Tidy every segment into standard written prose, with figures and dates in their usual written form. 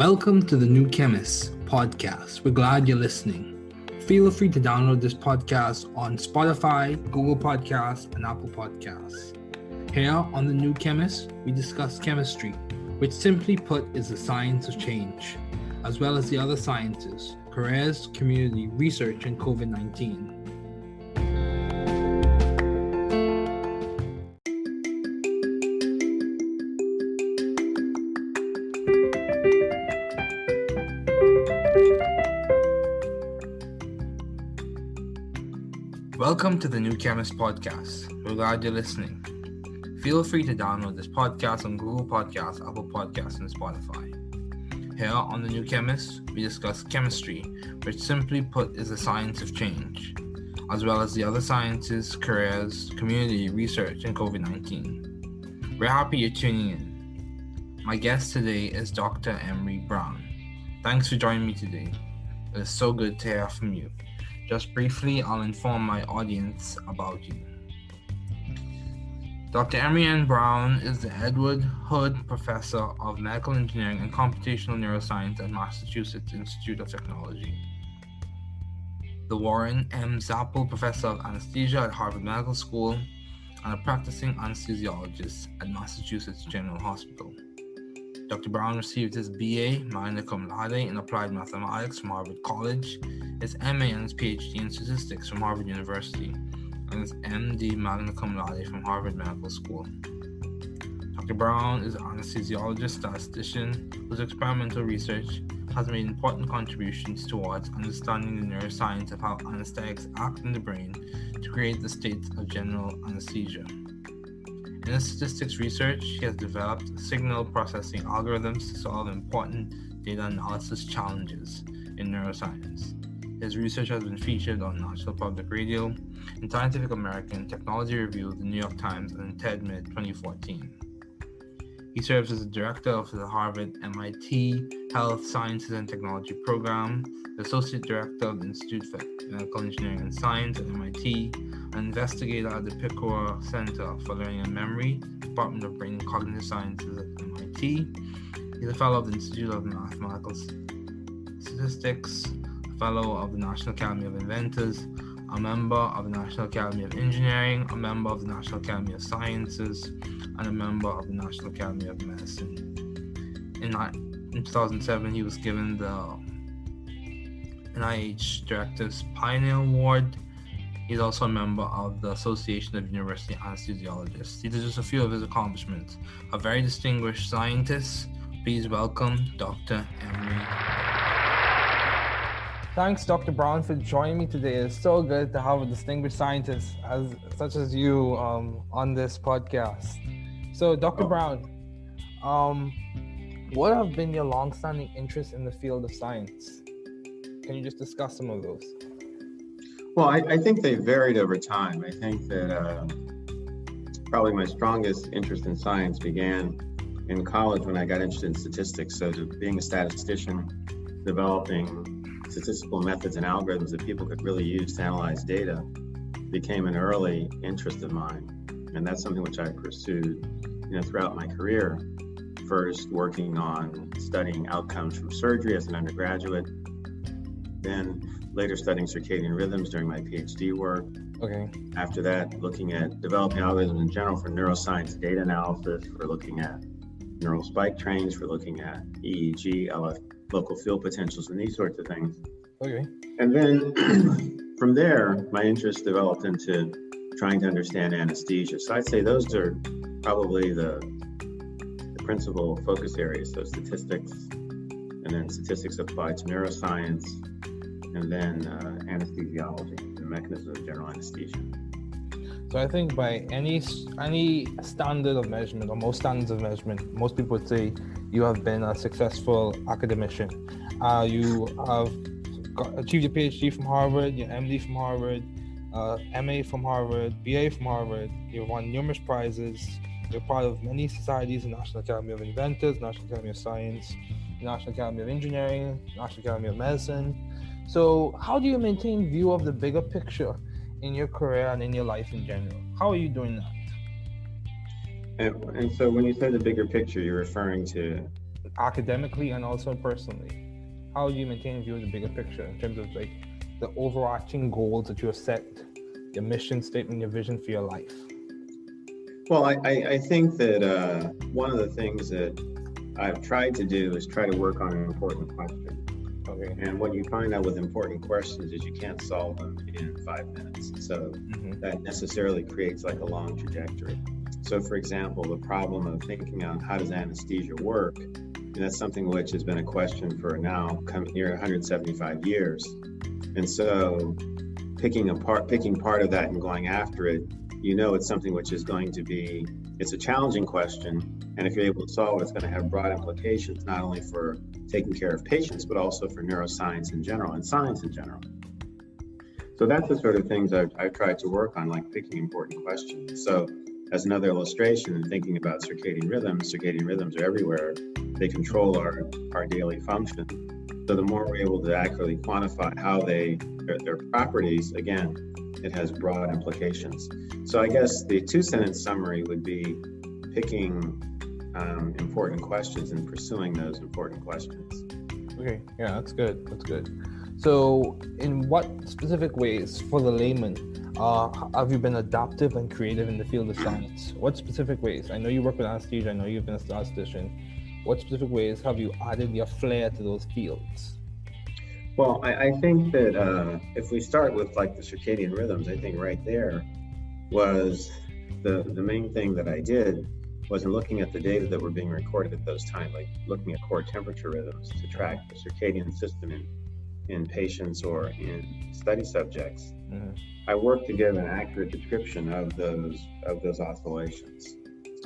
Welcome to the New Chemist podcast. We're glad you're listening. Feel free to download this podcast on Spotify, Google Podcasts, and Apple Podcasts. Here on the New Chemist, we discuss chemistry, which simply put is the science of change, as well as the other sciences, careers, community, research, and COVID-19. Welcome to the New Chemist podcast. We're glad you're listening. Feel free to download this podcast on Google Podcasts, Apple Podcasts, and Spotify. Here on the New Chemist, we discuss chemistry, which simply put is the science of change, as well as the other sciences, careers, community, research, and COVID-19. We're happy you're tuning in. My guest today is Dr. Emery Brown. Thanks for joining me today. It is so good to hear from you. Just briefly, I'll inform my audience about you. Dr. Emery N. Brown is the Edward Hood Professor of Medical Engineering and Computational Neuroscience at Massachusetts Institute of Technology, the Warren M. Zapple Professor of Anesthesia at Harvard Medical School, and a practicing anesthesiologist at Massachusetts General Hospital. Dr. Brown received his BA, magna cum laude, in Applied Mathematics from Harvard College, his MA and his PhD in Statistics from Harvard University, and his MD, magna cum laude, from Harvard Medical School. Dr. Brown is an anesthesiologist statistician whose experimental research has made important contributions towards understanding the neuroscience of how anesthetics act in the brain to create the state of general anesthesia. In his statistics research, he has developed signal processing algorithms to solve important data analysis challenges in neuroscience. His research has been featured on National Public Radio, in Scientific American, Technology Review, the New York Times, and in TED Mid 2014. He serves as the director of the Harvard-MIT Health Sciences and Technology Program, the associate director of the Institute for Medical Engineering and Science at MIT, an investigator at the Picower Center for Learning and Memory, Department of Brain and Cognitive Sciences at MIT. He's a fellow of the Institute of Mathematical Statistics, a fellow of the National Academy of Inventors, a member of the National Academy of Engineering, a member of the National Academy of Sciences, and a member of the National Academy of Medicine. In 2007, he was given the NIH Director's Pioneer Award. He's also a member of the Association of University Anesthesiologists. These are just a few of his accomplishments. A very distinguished scientist. Please welcome Dr. Emery. Thanks, Dr. Brown, for joining me today. It's so good to have a distinguished scientist such as you on this podcast. So, Dr. Brown, what have been your long-standing interests in the field of science? Can you just discuss some of those? Well, I think they varied over time. I think that probably my strongest interest in science began in college when I got interested in statistics. So being a statistician, developing statistical methods and algorithms that people could really use to analyze data became an early interest of mine. And that's something which I pursued, throughout my career. First working on studying outcomes from surgery as an undergraduate, then later studying circadian rhythms during my PhD work. Okay. After that, looking at developing algorithms in general for neuroscience data analysis, for looking at neural spike trains, for looking at EEG, LF, local field potentials, and these sorts of things. Okay. And then from there, my interest developed into trying to understand anesthesia. So I'd say those are probably the principal focus areas. So statistics, and then statistics applied to neuroscience, and then anesthesiology, the mechanism of general anesthesia. So I think by any standard of measurement, or most standards of measurement, most people would say you have been a successful academician. You have achieved your PhD from Harvard, your MD from Harvard, MA from Harvard, BA from Harvard. You've won numerous prizes. You're part of many societies: the National Academy of Inventors, National Academy of Science, the National Academy of Engineering, National Academy of Medicine. So how do you maintain view of the bigger picture in your career and in your life in general? How are you doing that? And so when you say the bigger picture, you're referring to academically and also personally? How do you maintain a view of the bigger picture in terms of like the overarching goals that you have set, your mission statement, your vision for your life? Well, I think that one of the things that I've tried to do is try to work on an important question. Okay. And what you find out with important questions is you can't solve them in 5 minutes. So that necessarily creates like a long trajectory. So for example, the problem of thinking on how does anesthesia work, and that's something which has been a question for now coming near 175 years. And so picking part of that and going after it, you know, it's something which is going to be, it's a challenging question. And if you're able to solve it, it's going to have broad implications, not only for taking care of patients, but also for neuroscience in general and science in general. So that's the sort of things I've tried to work on, like picking important questions. So as another illustration, in thinking about circadian rhythms are everywhere. They control our daily function. So the more we're able to accurately quantify how their properties, again, it has broad implications. So I guess the 2-sentence summary would be picking important questions and pursuing those important questions. Okay, yeah, that's good. That's good. So in what specific ways for the layman have you been adaptive and creative in the field of science? What specific ways? I know you work with anesthesia, I know you've been a statistician. What specific ways have you added your flair to those fields? Well, I think that if we start with like the circadian rhythms, I think right there was the main thing that I did was in looking at the data that were being recorded at those times, like looking at core temperature rhythms to track the circadian system in patients or in study subjects. I worked to give an accurate description of those oscillations.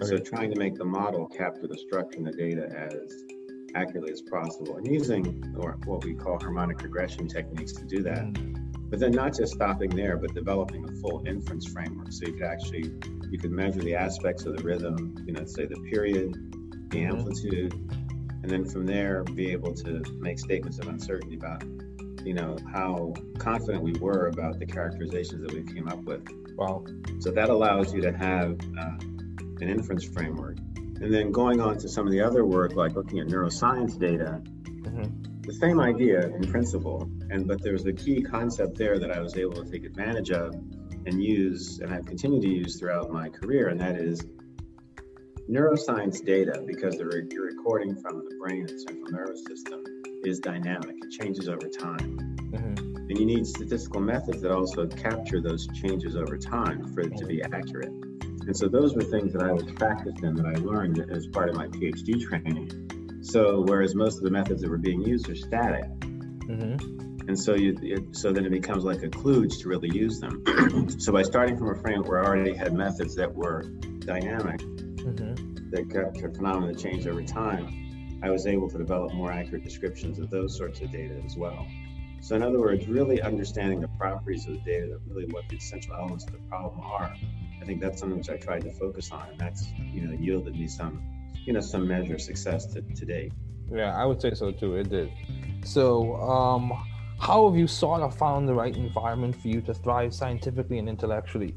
Okay. So trying to make the model capture the structure and the data as accurately as possible, and using what we call harmonic regression techniques to do that. But then not just stopping there, but developing a full inference framework. So you could measure the aspects of the rhythm, say the period, the amplitude, and then from there be able to make statements of uncertainty about, how confident we were about the characterizations that we came up with. Wow. So that allows you to have an inference framework. And then going on to some of the other work, like looking at neuroscience data, the same idea in principle, but there's a key concept there that I was able to take advantage of and use, and I've continued to use throughout my career, and that is neuroscience data, because you're recording from the brain and central nervous system, is dynamic. It changes over time. And you need statistical methods that also capture those changes over time for it to be accurate. And so those were things that I was practiced in, that I learned as part of my PhD training. So whereas most of the methods that were being used are static, and so then it becomes like a kludge to really use them. So by starting from a framework where I already had methods that were dynamic, that capture phenomena that change over time, I was able to develop more accurate descriptions of those sorts of data as well. So in other words, really understanding the properties of the data, that really what the essential elements of the problem are. I think that's something which I tried to focus on, and that's yielded me some measure of success to date. Yeah, I would say so too. It did. So, how have you sort of found the right environment for you to thrive scientifically and intellectually?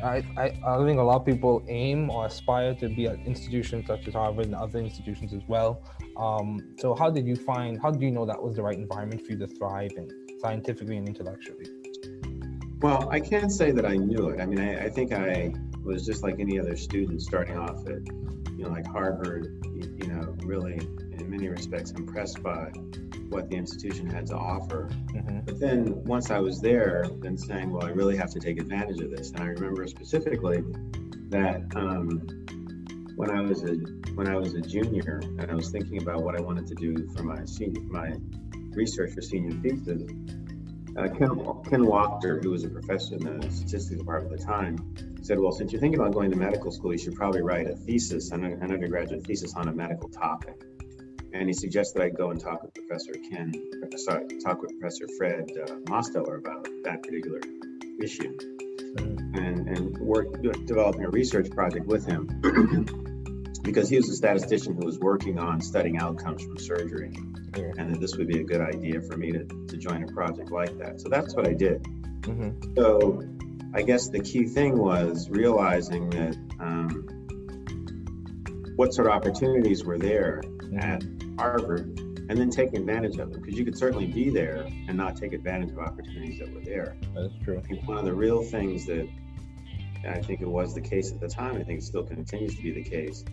I think a lot of people aim or aspire to be at institutions such as Harvard and other institutions as well. So how did you know that was the right environment for you to thrive in scientifically and intellectually? Well, I can't say that I knew it. I mean, I think I was just like any other student starting off at, like Harvard, really in many respects impressed by what the institution had to offer. But then once I was there, then saying, well, I really have to take advantage of this. And I remember specifically that when I was a junior and I was thinking about what I wanted to do for my research for senior thesis, Ken Wachter, who was a professor in the statistics department at the time, said, well, since you're thinking about going to medical school, you should probably write an undergraduate thesis on a medical topic. And he suggested I go and talk with Professor Fred Mosteller about that particular issue, and work developing a research project with him, because he was a statistician who was working on studying outcomes from surgery, and that this would be a good idea for me to join a project like that. So that's what I did. So I guess the key thing was realizing that what sort of opportunities were there at Harvard, and then taking advantage of them, because you could certainly be there and not take advantage of opportunities that were there. That's true. I think one of the real things that I think it was the case at the time, I think it still continues to be the case,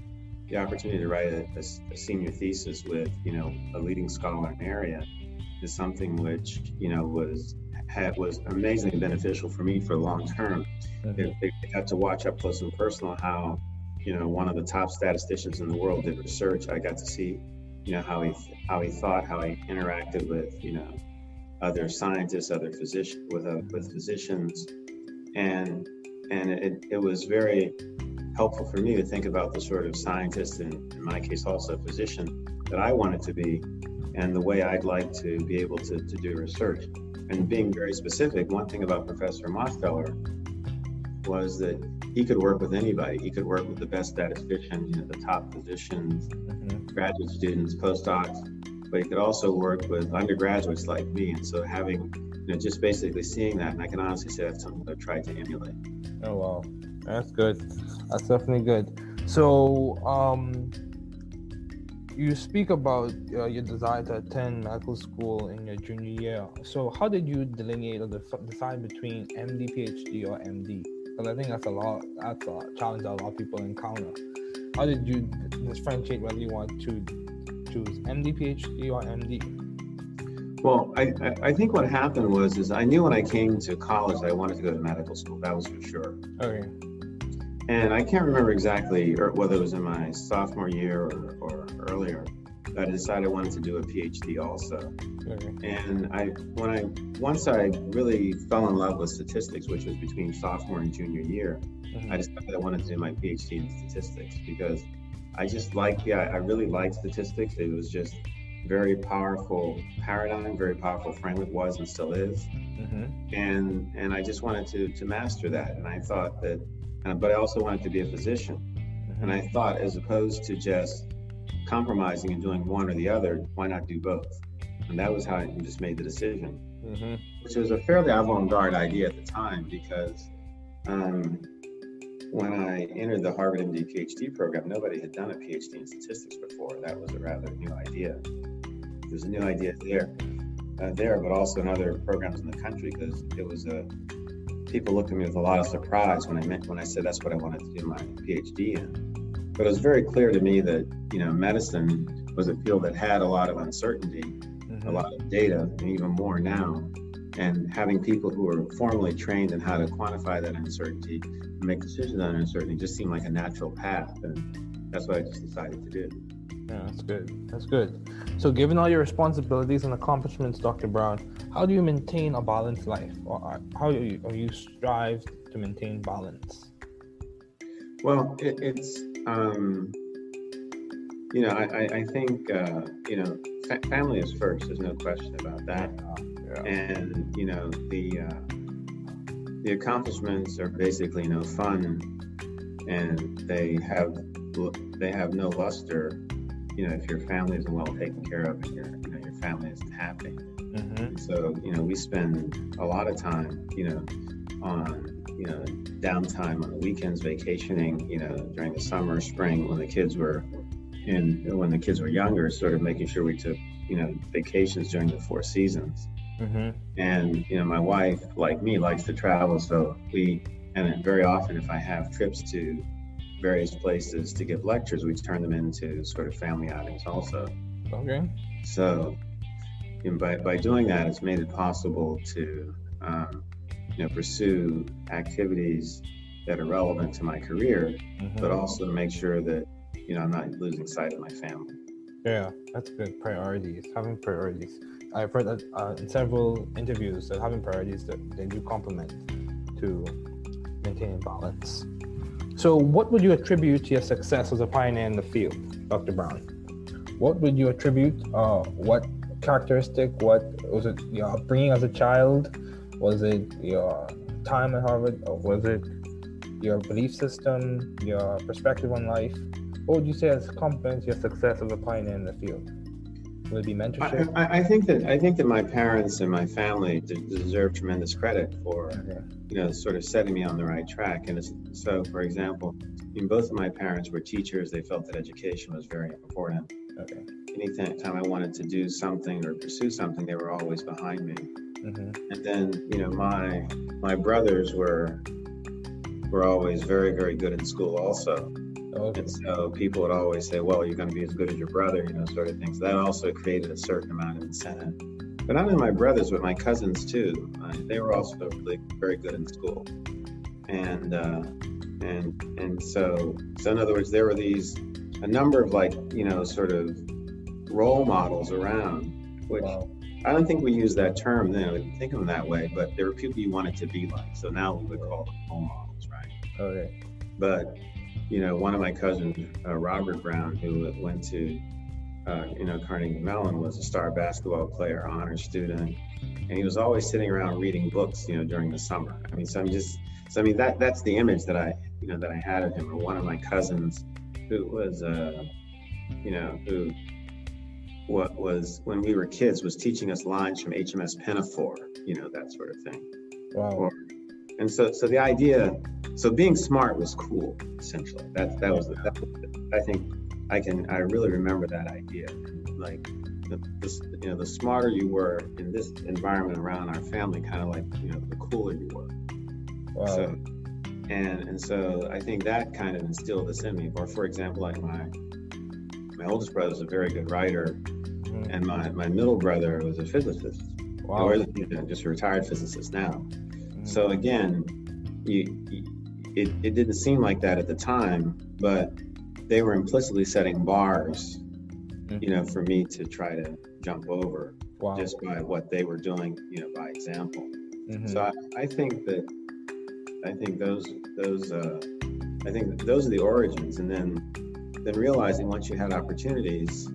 the opportunity to write a senior thesis with, a leading scholar in an area is something which, was amazingly beneficial for me for the long term. Mm-hmm. They got to watch up close and personal how, one of the top statisticians in the world did research. I got to see, how he thought, how he interacted with, other scientists, other physicians, with physicians, and it was very helpful for me to think about the sort of scientist, and in my case also physician, that I wanted to be, and the way I'd like to be able to do research. And being very specific, one thing about Professor Mosteller was that he could work with anybody. He could work with the best statisticians, the top physicians, graduate students, postdocs, but he could also work with undergraduates like me. And so having, just basically seeing that, and I can honestly say that's something I've tried to emulate. Oh, wow. That's good. That's definitely good. So, you speak about your desire to attend medical school in your junior year. So how did you delineate or decide between MD, PhD, or MD? Because I think that's a challenge that a lot of people encounter. How did you differentiate whether you want to choose MD, PhD, or MD? Well, I think what happened was I knew when I came to college that I wanted to go to medical school. That was for sure. Okay. And I can't remember exactly whether it was in my sophomore year or earlier that I decided I wanted to do a PhD also. Okay. And once I really fell in love with statistics, which was between sophomore and junior year, I decided I wanted to do my PhD in statistics because I really liked statistics. It was just very powerful paradigm, very powerful framework, was and still is. And I just wanted to master that. And I thought that, but I also wanted to be a physician. And I thought, as opposed to just compromising and doing one or the other, why not do both? And that was how I just made the decision, which was a fairly avant-garde idea at the time, because when I entered the Harvard MD PhD program, nobody had done a PhD in statistics before. That was a rather new idea. There's a new idea there, but also in other programs in the country, because it was people looked at me with a lot of surprise when I said that's what I wanted to do my PhD in. But it was very clear to me that, medicine was a field that had a lot of uncertainty, a lot of data, and even more now. And having people who are formally trained in how to quantify that uncertainty and make decisions on uncertainty just seemed like a natural path. And that's what I just decided to do. Yeah, that's good. That's good. So given all your responsibilities and accomplishments, Dr. Brown, how do you maintain a balanced life? Or how do you strive to maintain balance? Well, it's I think, family is first. There's no question about that. Yeah. And, the accomplishments are basically no fun, and they have no luster, if your family isn't well taken care of and your family isn't happy. So, we spend a lot of time, on, downtime on the weekends, vacationing, during the summer, spring, when the kids were younger, sort of making sure we took, vacations during the 4 seasons. And, my wife, like me, likes to travel. So and very often if I have trips to various places to give lectures, we turn them into sort of family outings also. Okay. So by doing that, it's made it possible to, pursue activities that are relevant to my career, but also to make sure that, I'm not losing sight of my family. Yeah, that's good. Priorities, having priorities. I've heard that in several interviews that having priorities that they do complement to maintaining balance. So what would you attribute to your success as a pioneer in the field, Dr. Brown? What would you attribute, what characteristic, what was it your upbringing as a child? Was it your time at Harvard, or was it your belief system, your perspective on life? What would you say has complements your success as a pioneer in the field? Would it be mentorship? I think that my parents and my family deserve tremendous credit for, sort of setting me on the right track. And so, for example, both of my parents were teachers. They felt that education was very important. Okay. Anytime I wanted to do something or pursue something, they were always behind me. And then, my brothers were always very, very good in school also. Okay. And so people would always say, well, you're going to be as good as your brother, sort of things. That also created a certain amount of incentive. But not only my brothers, but my cousins too. They were also really very good in school. And so in other words, there were a number of sort of role models around, which Wow. I don't think we use that term then. We didn't think of them that way, but there were people you wanted to be like. So now we would call them role models, right? Okay. But, one of my cousins, Robert Brown, who went to, Carnegie Mellon, was a star basketball player, honor student. And he was always sitting around reading books, during the summer. I mean, that's the image that I had of him. Or one of my cousins who was, what was, when we were kids, was teaching us lines from HMS Pinafore, that sort of thing. Wow. And so the idea, so being smart was cool, essentially. I think I really remember that idea. Like the smarter you were in this environment around our family, kind of like, the cooler you were. Wow. So, and so I think that kind of instilled this in me. Or for example, like my oldest brother was a very good writer, and my middle brother was a physicist. Wow. Or just a retired physicist now. So again, it didn't seem like that at the time, but they were implicitly setting bars, for me to try to jump over. Wow. Just by what they were doing, by example. So I think those are the origins, and then realizing once you had opportunities,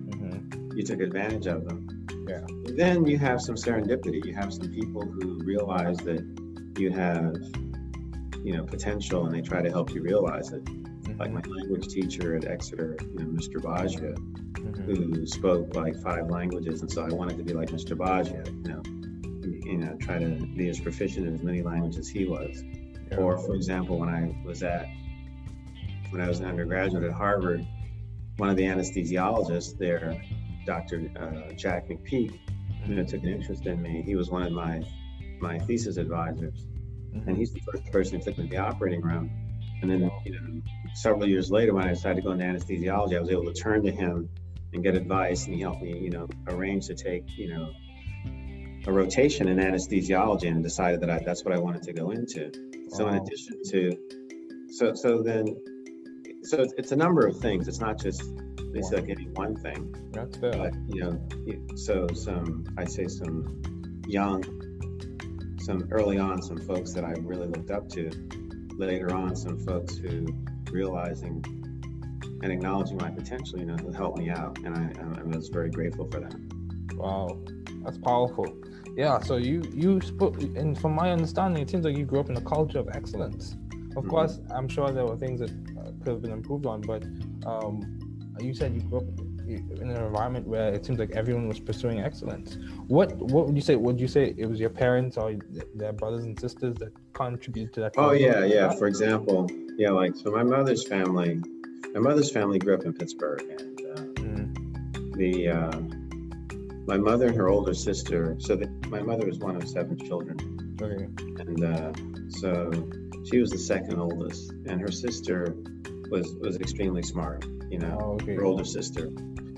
you took advantage of them. Yeah. Then you have some serendipity. You have some people who realize that you have, potential, and they try to help you realize it. Like my language teacher at Exeter, Mr. Baggio, who spoke like 5 languages, and so I wanted to be like Mr. Baggio, try to be as proficient in as many languages as he was. Yeah. Or for example, when I was an undergraduate at Harvard, one of the anesthesiologists there, Dr. Jack McPeak, took an interest in me. He was one of my thesis advisors, and he's the first person who took me to the operating room. And then, several years later, when I decided to go into anesthesiology, I was able to turn to him and get advice, and he helped me, arrange to take, a rotation in anesthesiology, and decided that that's what I wanted to go into. Wow. So in addition to, so it's a number of things. It's not just like any one thing. That's fair. But, early on, some folks that I really looked up to. Later on, some folks who realizing and acknowledging my potential, who helped me out, and I was very grateful for that. Wow, that's powerful. Yeah, so you spoke, and from my understanding, it seems like you grew up in a culture of excellence. Of course, I'm sure there were things that could have been improved on, but you said you grew up in an environment where it seems like everyone was pursuing excellence. What would you say? Would you say it was your parents or their brothers and sisters that contributed to that? Oh yeah. For example, so my mother's family grew up in Pittsburgh, and my mother and her older sister. So my mother was one of 7 children. Okay. And so she was the second oldest, and her sister was extremely smart. Okay. Her older sister.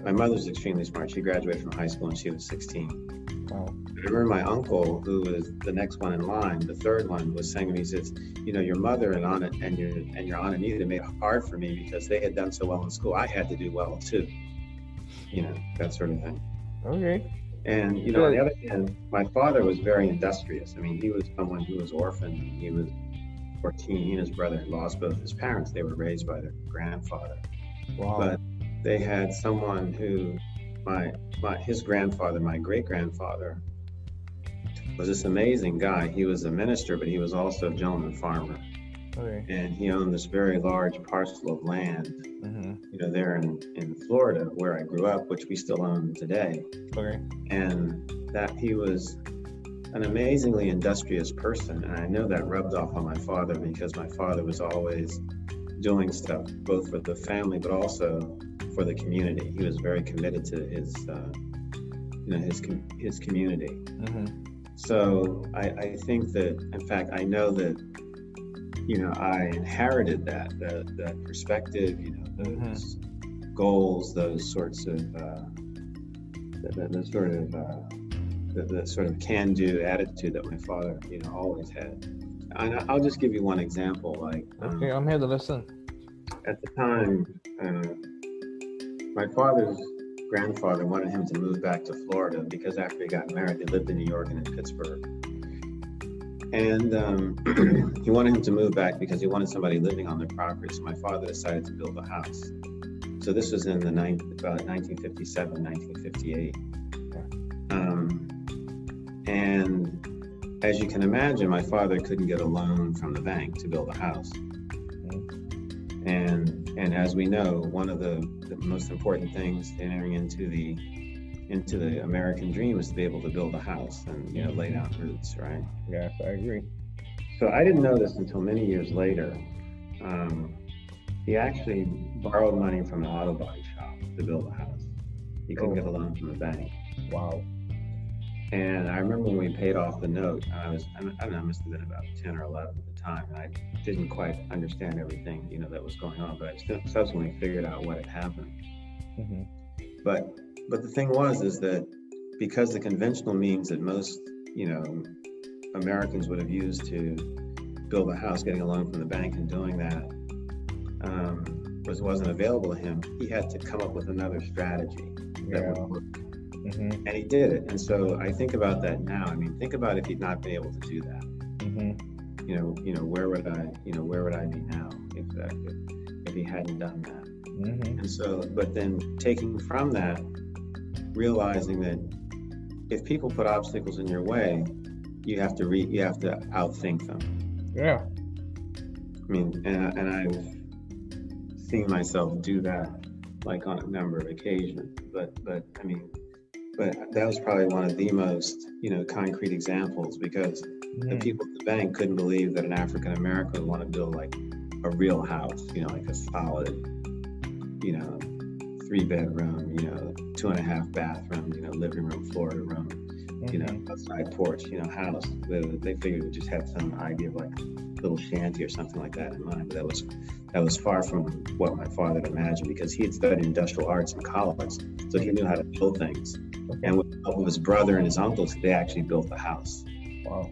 My mother's extremely smart. She graduated from high school when she was 16. Wow. I remember my uncle, who was the next one in line, the third one, was saying to me, he says, your mother and Aunt and your Aunt Anita made it hard for me because they had done so well in school. I had to do well too. That sort of thing. Okay. And, on the other hand, my father was very industrious. I mean, he was someone who was orphaned. He was 14. He and his brother had lost both his parents. They were raised by their grandfather. Wow. But they had someone who, his grandfather, my great-grandfather, was this amazing guy. He was a minister, but he was also a gentleman farmer. Okay. And he owned this very large parcel of land, there in Florida, where I grew up, which we still own today. Okay. And that he was an amazingly industrious person. And I know that rubbed off on my father, because my father was always doing stuff, both for the family, but also for the community. He was very committed to his community. Mm-hmm. So I think that, in fact, I know that, I inherited that perspective, those goals, those sorts of, the sort of can-do attitude that my father, always had. And I'll just give you one example. Like, okay, I'm here to listen. At the time, my father's grandfather wanted him to move back to Florida because after he got married, they lived in New York and in Pittsburgh. And he wanted him to move back because he wanted somebody living on their property. So my father decided to build a house. So this was in the 1957, 1958. And as you can imagine, my father couldn't get a loan from the bank to build a house. And as we know, one of the most important things entering into the American dream is to be able to build a house and lay down roots, right? Yes, I agree. So I didn't know this until many years later. He actually borrowed money from an auto body shop to build a house. He couldn't get a loan from the bank. Wow. And I remember when we paid off the note, I don't know, I must have been about 10 or 11 at the time, and I didn't quite understand everything, that was going on, but I subsequently figured out what had happened. Mm-hmm. But the thing is that because the conventional means that most, Americans would have used to build a house, getting a loan from the bank and doing that, wasn't available to him, he had to come up with another strategy that would work. Mm-hmm. And he did it. And so I think about that now. I mean, think about if he'd not been able to do that. Mm-hmm. Where would I be now if he hadn't done that? Mm-hmm. And so, but then taking from that, realizing that if people put obstacles in your way, you have to outthink them. Yeah. I mean, and I've seen myself do that, like on a number of occasions. But that was probably one of the most, concrete examples, because the people at the bank couldn't believe that an African American would want to build like a real house, like a solid, 3-bedroom, 2.5 bathroom, living room, Florida room, outside porch, house. They figured it would just have some idea of like a little shanty or something like that in mind. But that was far from what my father had imagined, because he had studied industrial arts in college, so he knew how to build things. And with the help of his brother and his uncles, they actually built the house. Wow,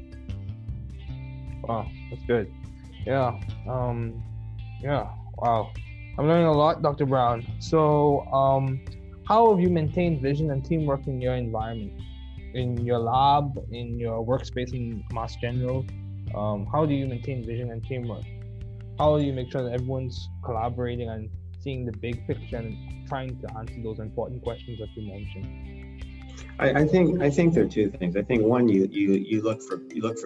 that's good. Yeah. Wow. I'm learning a lot, Dr. Brown. So, how have you maintained vision and teamwork in your environment, in your lab, in your workspace in Mass General? How do you maintain vision and teamwork? How do you make sure that everyone's collaborating and seeing the big picture and trying to answer those important questions that you mentioned? I think there are two things. I think one, you look for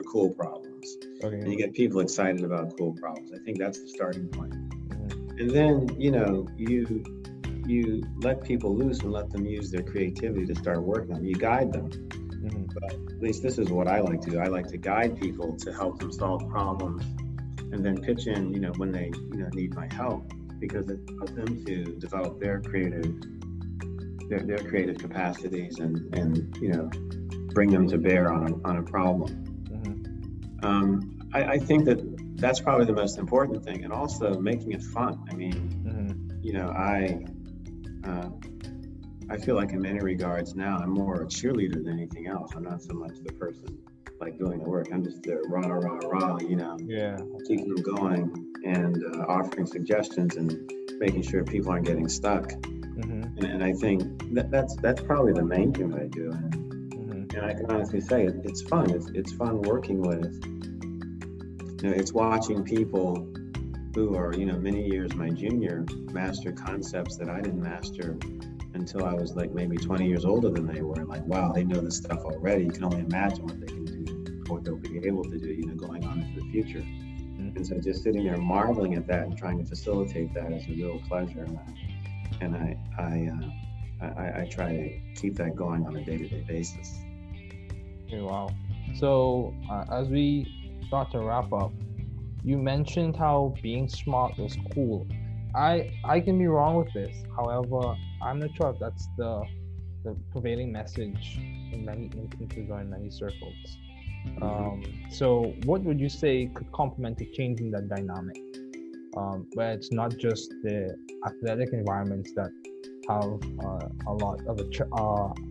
cool problems, okay, and you get people excited about cool problems. I think that's the starting point. Mm-hmm. And then you let people loose and let them use their creativity to start working on it. You guide them. Mm-hmm. But at least this is what I like to do. I like to guide people to help them solve problems, and then pitch in, when they need my help, because it helps them to develop their creative capacities and bring them to bear on a problem. Mm-hmm. I think that's probably the most important thing, and also making it fun. I mean, I feel like in many regards now I'm more a cheerleader than anything else. I'm not so much the person like doing the work. I'm just the rah, keeping them going and offering suggestions and making sure people aren't getting stuck. Mm-hmm. And I think that's probably the main thing that I do. And I can honestly say it's fun. It's fun working with. It's watching people who are many years my junior master concepts that I didn't master until I was like maybe 20 years older than they were. Like, wow, they know this stuff already. You can only imagine what they can do, what they'll be able to do, going on into the future. Mm-hmm. And so just sitting there marveling at that and trying to facilitate that is a real pleasure. And I try to keep that going on a day-to-day basis. Okay, wow. So as we start to wrap up, you mentioned how being smart was cool. I can be wrong with this. However, I'm not sure if that's the prevailing message in many instances or in many circles. So what would you say could complement a change in that dynamic, where it's not just the athletic environments that have a lot of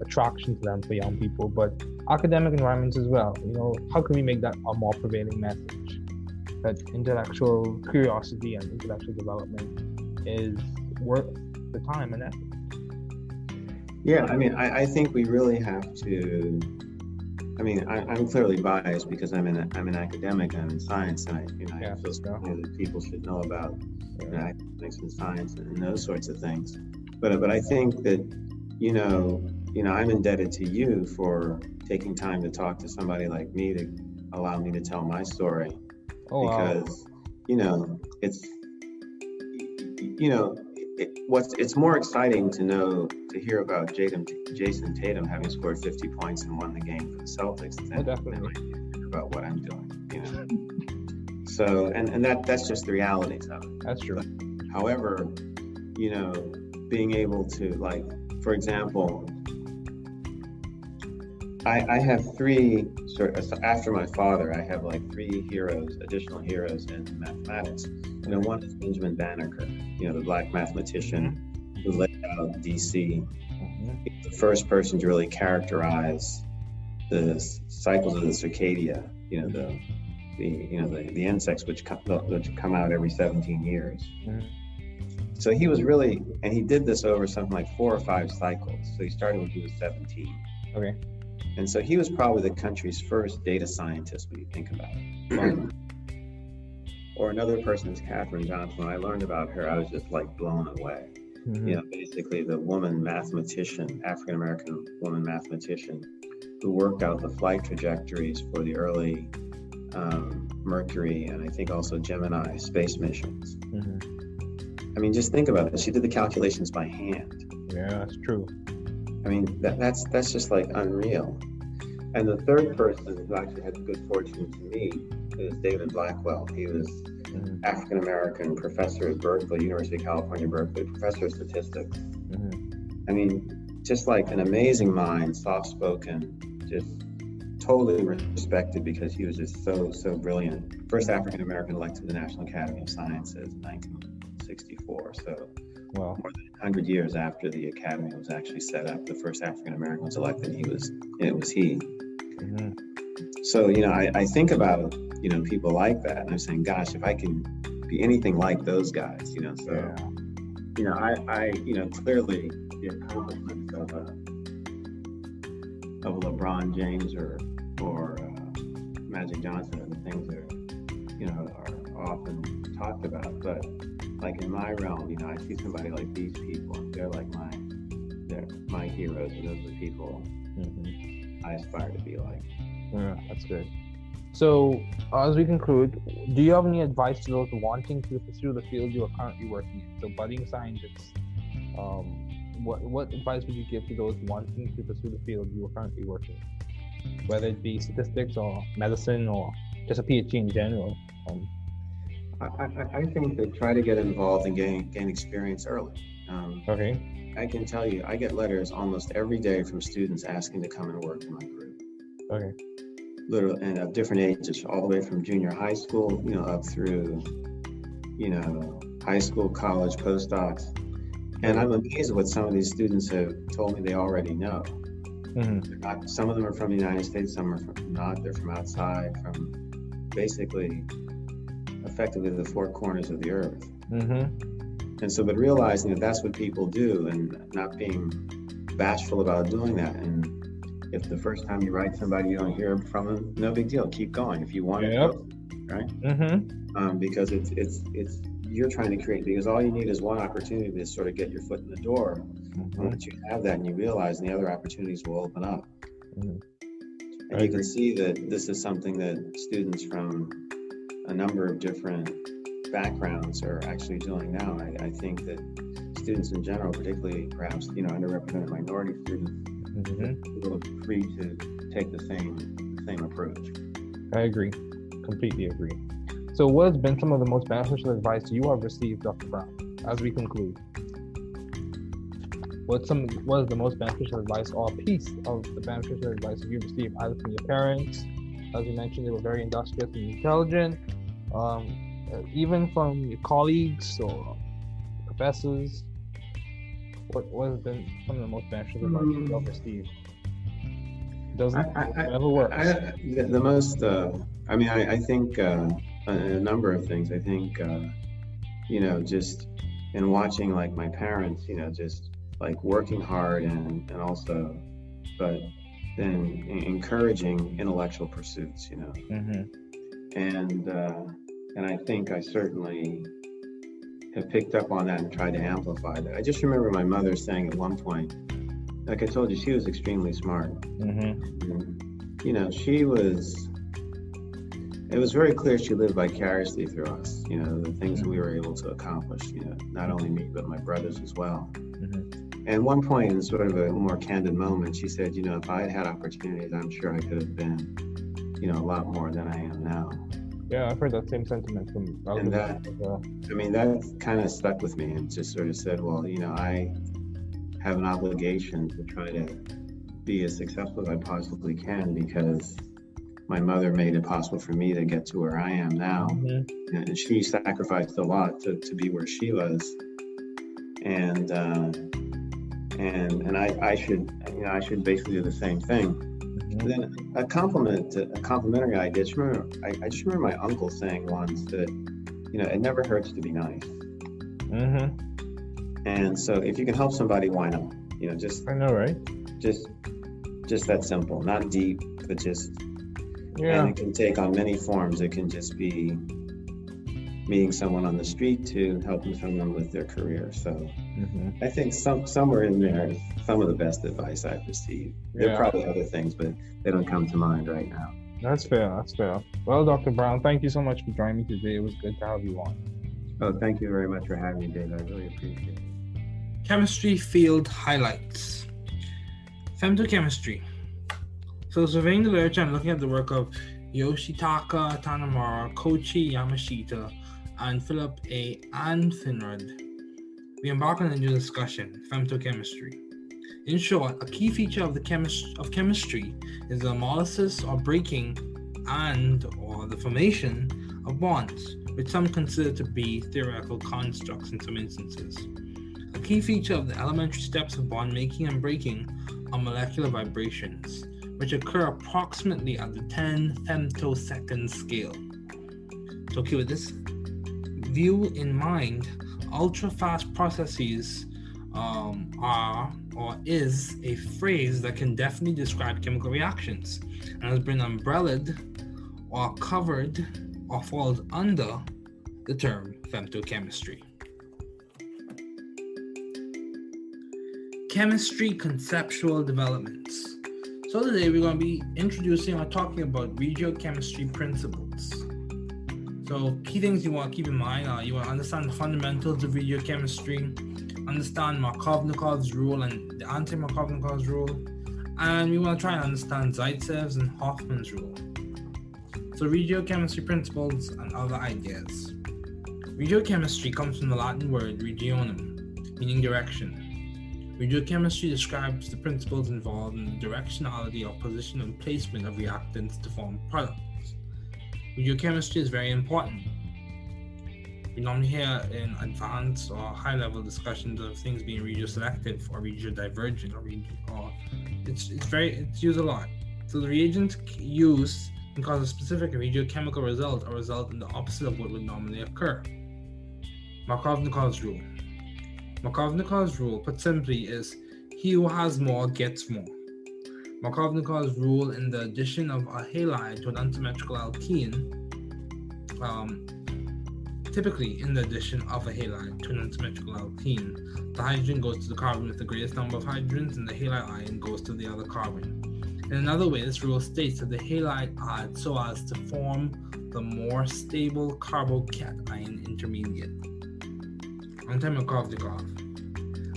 attraction to them for young people, but academic environments as well? How can we make that a more prevailing message, that intellectual curiosity and intellectual development is worth the time and effort? Yeah, I mean, I think we really have to. I mean, I'm clearly biased because I'm an academic, I'm in science, and I feel strongly that people should know about academics and science and those sorts of things. But I think that I'm indebted to you for taking time to talk to somebody like me to allow me to tell my story. Because it's more exciting to hear about Jason Tatum having scored 50 points and won the game for the Celtics than about what I'm doing. So and that's just the realities of it. That's true. However, being able to, like, for example, I have three after my father, I have like three additional heroes in mathematics. One is Benjamin Banneker, the black mathematician who laid out DC. He's the first person to really characterize the cycles of the circadia, the insects which come out every 17 years. So he was really, and he did this over something like 4 or 5 cycles. So he started when he was 17. Okay. And so he was probably the country's first data scientist when you think about it. Or another person is Katherine Johnson. When I learned about her, I was just like blown away. Basically the woman mathematician, African-American woman mathematician, who worked out the flight trajectories for the early Mercury and I think also Gemini space missions. I mean, just think about it. She did the calculations by hand. Yeah, that's true. I mean, that's just like unreal. And the third person who actually had the good fortune to meet is David Blackwell. He was African-American professor at Berkeley, University of California, Berkeley, professor of statistics. I mean, just like an amazing mind, soft-spoken, just totally respected because he was just so brilliant. First African-American elected to the National Academy of Sciences in 1964. So more than 100 years after the Academy was actually set up, the first African-American was elected, and it was he. So, I think about, people like that, and I'm saying, gosh, if I can be anything like those guys, so, I clearly the accomplishments of LeBron James or Magic Johnson are the things that, are often talked about, but like in my realm, I see somebody like these people, and they're like my heroes, and those are the people I aspire to be like. Yeah, that's good. So, as we conclude, do you have any advice to those wanting to pursue the field you are currently working in? So, budding scientists, what advice would you give to those wanting to pursue the field you are currently working in? Whether it be statistics or medicine or just a PhD in general? I think that try to get involved and gain experience early. Okay. I can tell you, I get letters almost every day from students asking to come and work in my group. Okay. Literally, and of different ages, all the way from junior high school, up through, high school, college, postdocs. And I'm amazed at what some of these students have told me they already know. Some of them are from the United States, some are not. They're from outside, from basically, effectively the four corners of the earth. And so, but realizing that that's what people do and not being bashful about doing that. And if the first time you write somebody, you don't hear from them, no big deal. Keep going if you want to, right? Because it's you're trying to create, because all you need is one opportunity to sort of get your foot in the door. And once you have that and you realize, the other opportunities will open up. And you can see that this is something that students from a number of different backgrounds are actually doing now. I think that students in general, particularly perhaps underrepresented minority students, are a little free to take the same approach. I agree, completely agree. So, what has been some of the most beneficial advice you have received, Dr. Brown? as we conclude, what is the most beneficial advice or piece of the beneficial advice you received either from your parents? As you mentioned, they were very industrious and intelligent. Even from your colleagues or professors. What has been some of the most beneficial advice you've ever received? Never works. The most, I think a number of things. I think, just in watching like my parents, just like working hard and also, but then encouraging intellectual pursuits, and I think I certainly have picked up on that and tried to amplify that. I just remember my mother saying at one point, like I told you, she was extremely smart. And, it was very clear she lived vicariously through us, the things that we were able to accomplish, not only me, but my brothers as well. And one point in sort of a more candid moment, she said, if I had had opportunities, I'm sure I could have been, a lot more than I am now. Yeah, I've heard that same sentiment from and that, that kind of stuck with me and just sort of said, well, I have an obligation to try to be as successful as I possibly can because my mother made it possible for me to get to where I am now. And she sacrificed a lot to be where she was. And I should basically do the same thing. And then a complimentary idea. I just remember my uncle saying once that, it never hurts to be nice. And so if you can help somebody, why not? Just I know, right? Just that simple, not deep, but just. Yeah. And it can take on many forms. It can just be meeting someone on the street to helping someone with their career. So I think somewhere in there is some of the best advice I've received. There are probably other things, but they don't come to mind right now. That's fair. Well, Dr. Brown, thank you so much for joining me today. It was good to have you on. Oh, thank you very much for having me, Dave. I really appreciate it. Chemistry field highlights. Femtochemistry. So surveying the literature and looking at the work of Yoshitaka Tanamura, Koichi Yamashita, and Philip A. Anfinrod, we embark on a new discussion, femtochemistry. In short, a key feature of chemistry is the analysis or breaking or the formation of bonds, which some consider to be theoretical constructs in some instances. A key feature of the elementary steps of bond making and breaking are molecular vibrations, which occur approximately at the 10 femtosecond scale. So with this view in mind, ultra-fast processes is a phrase that can definitely describe chemical reactions and has been umbrellaed or covered or falls under the term femtochemistry. Chemistry conceptual developments. So today we're going to be introducing or talking about regiochemistry principles. So key things you want to keep in mind are you want to understand the fundamentals of regiochemistry, understand Markovnikov's rule and the anti-Markovnikov's rule, and we want to try and understand Zaitsev's and Hoffman's rule. So regiochemistry principles and other ideas. Regiochemistry comes from the Latin word regionum, meaning direction. Regiochemistry describes the principles involved in the directionality or position and placement of reactants to form products. Regiochemistry is very important. We normally hear in advanced or high-level discussions of things being regioselective or regiodivergent or it's used a lot. So the reagents used can cause a specific regiochemical result or result in the opposite of what would normally occur. Markovnikov's rule. Markovnikov's rule, put simply, is he who has more gets more. Markovnikov's rule in the addition of a halide to an unsymmetrical alkene, typically in the addition of a halide to an unsymmetrical alkene, the hydrogen goes to the carbon with the greatest number of hydrogens and the halide ion goes to the other carbon. In another way, this rule states that the halide adds so as to form the more stable carbocation intermediate. Anti-Markovnikov.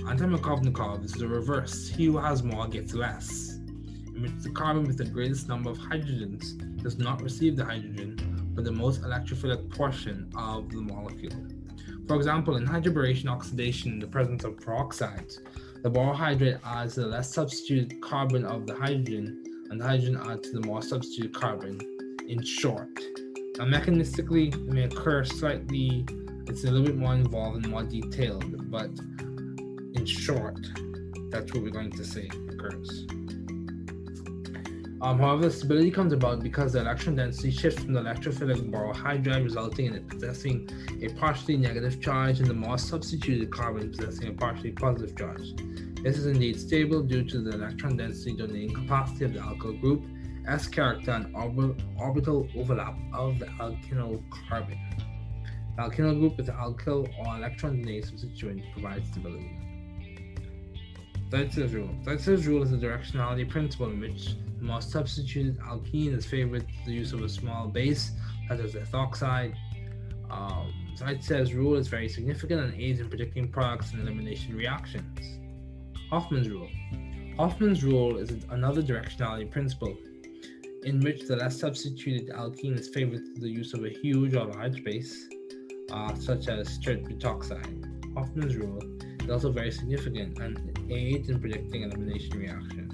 Anti-Markovnikov is the reverse. He who has more gets less, in which the carbon with the greatest number of hydrogens does not receive the hydrogen, but the most electrophilic portion of the molecule. For example, in hydroboration oxidation in the presence of peroxides, the borohydrate adds to the less substituted carbon of the hydrogen, and the hydrogen adds to the more substituted carbon. In short, now mechanistically, it may occur slightly, it's a little bit more involved and more detailed, but in short, that's what we're going to say occurs. However, stability comes about because the electron density shifts from the electrophilic borohydride, resulting in it possessing a partially negative charge and the more substituted carbon possessing a partially positive charge. This is indeed stable due to the electron density donating capacity of the alkyl group, S character, and orbital overlap of the alkynyl carbon. The alkynyl group with the alkyl or electron donating substituent provides stability. Zaitsev's rule. Zaitsev's rule is a directionality principle in which the more substituted alkene is favored to the use of a small base, such as ethoxide. Zaitsev's rule is very significant and aids in predicting products and elimination reactions. Hofmann's rule. Hofmann's rule is another directionality principle in which the less substituted alkene is favored to the use of a huge or large base, such as straight butoxide. Hofmann's rule is also very significant and aids in predicting elimination reactions.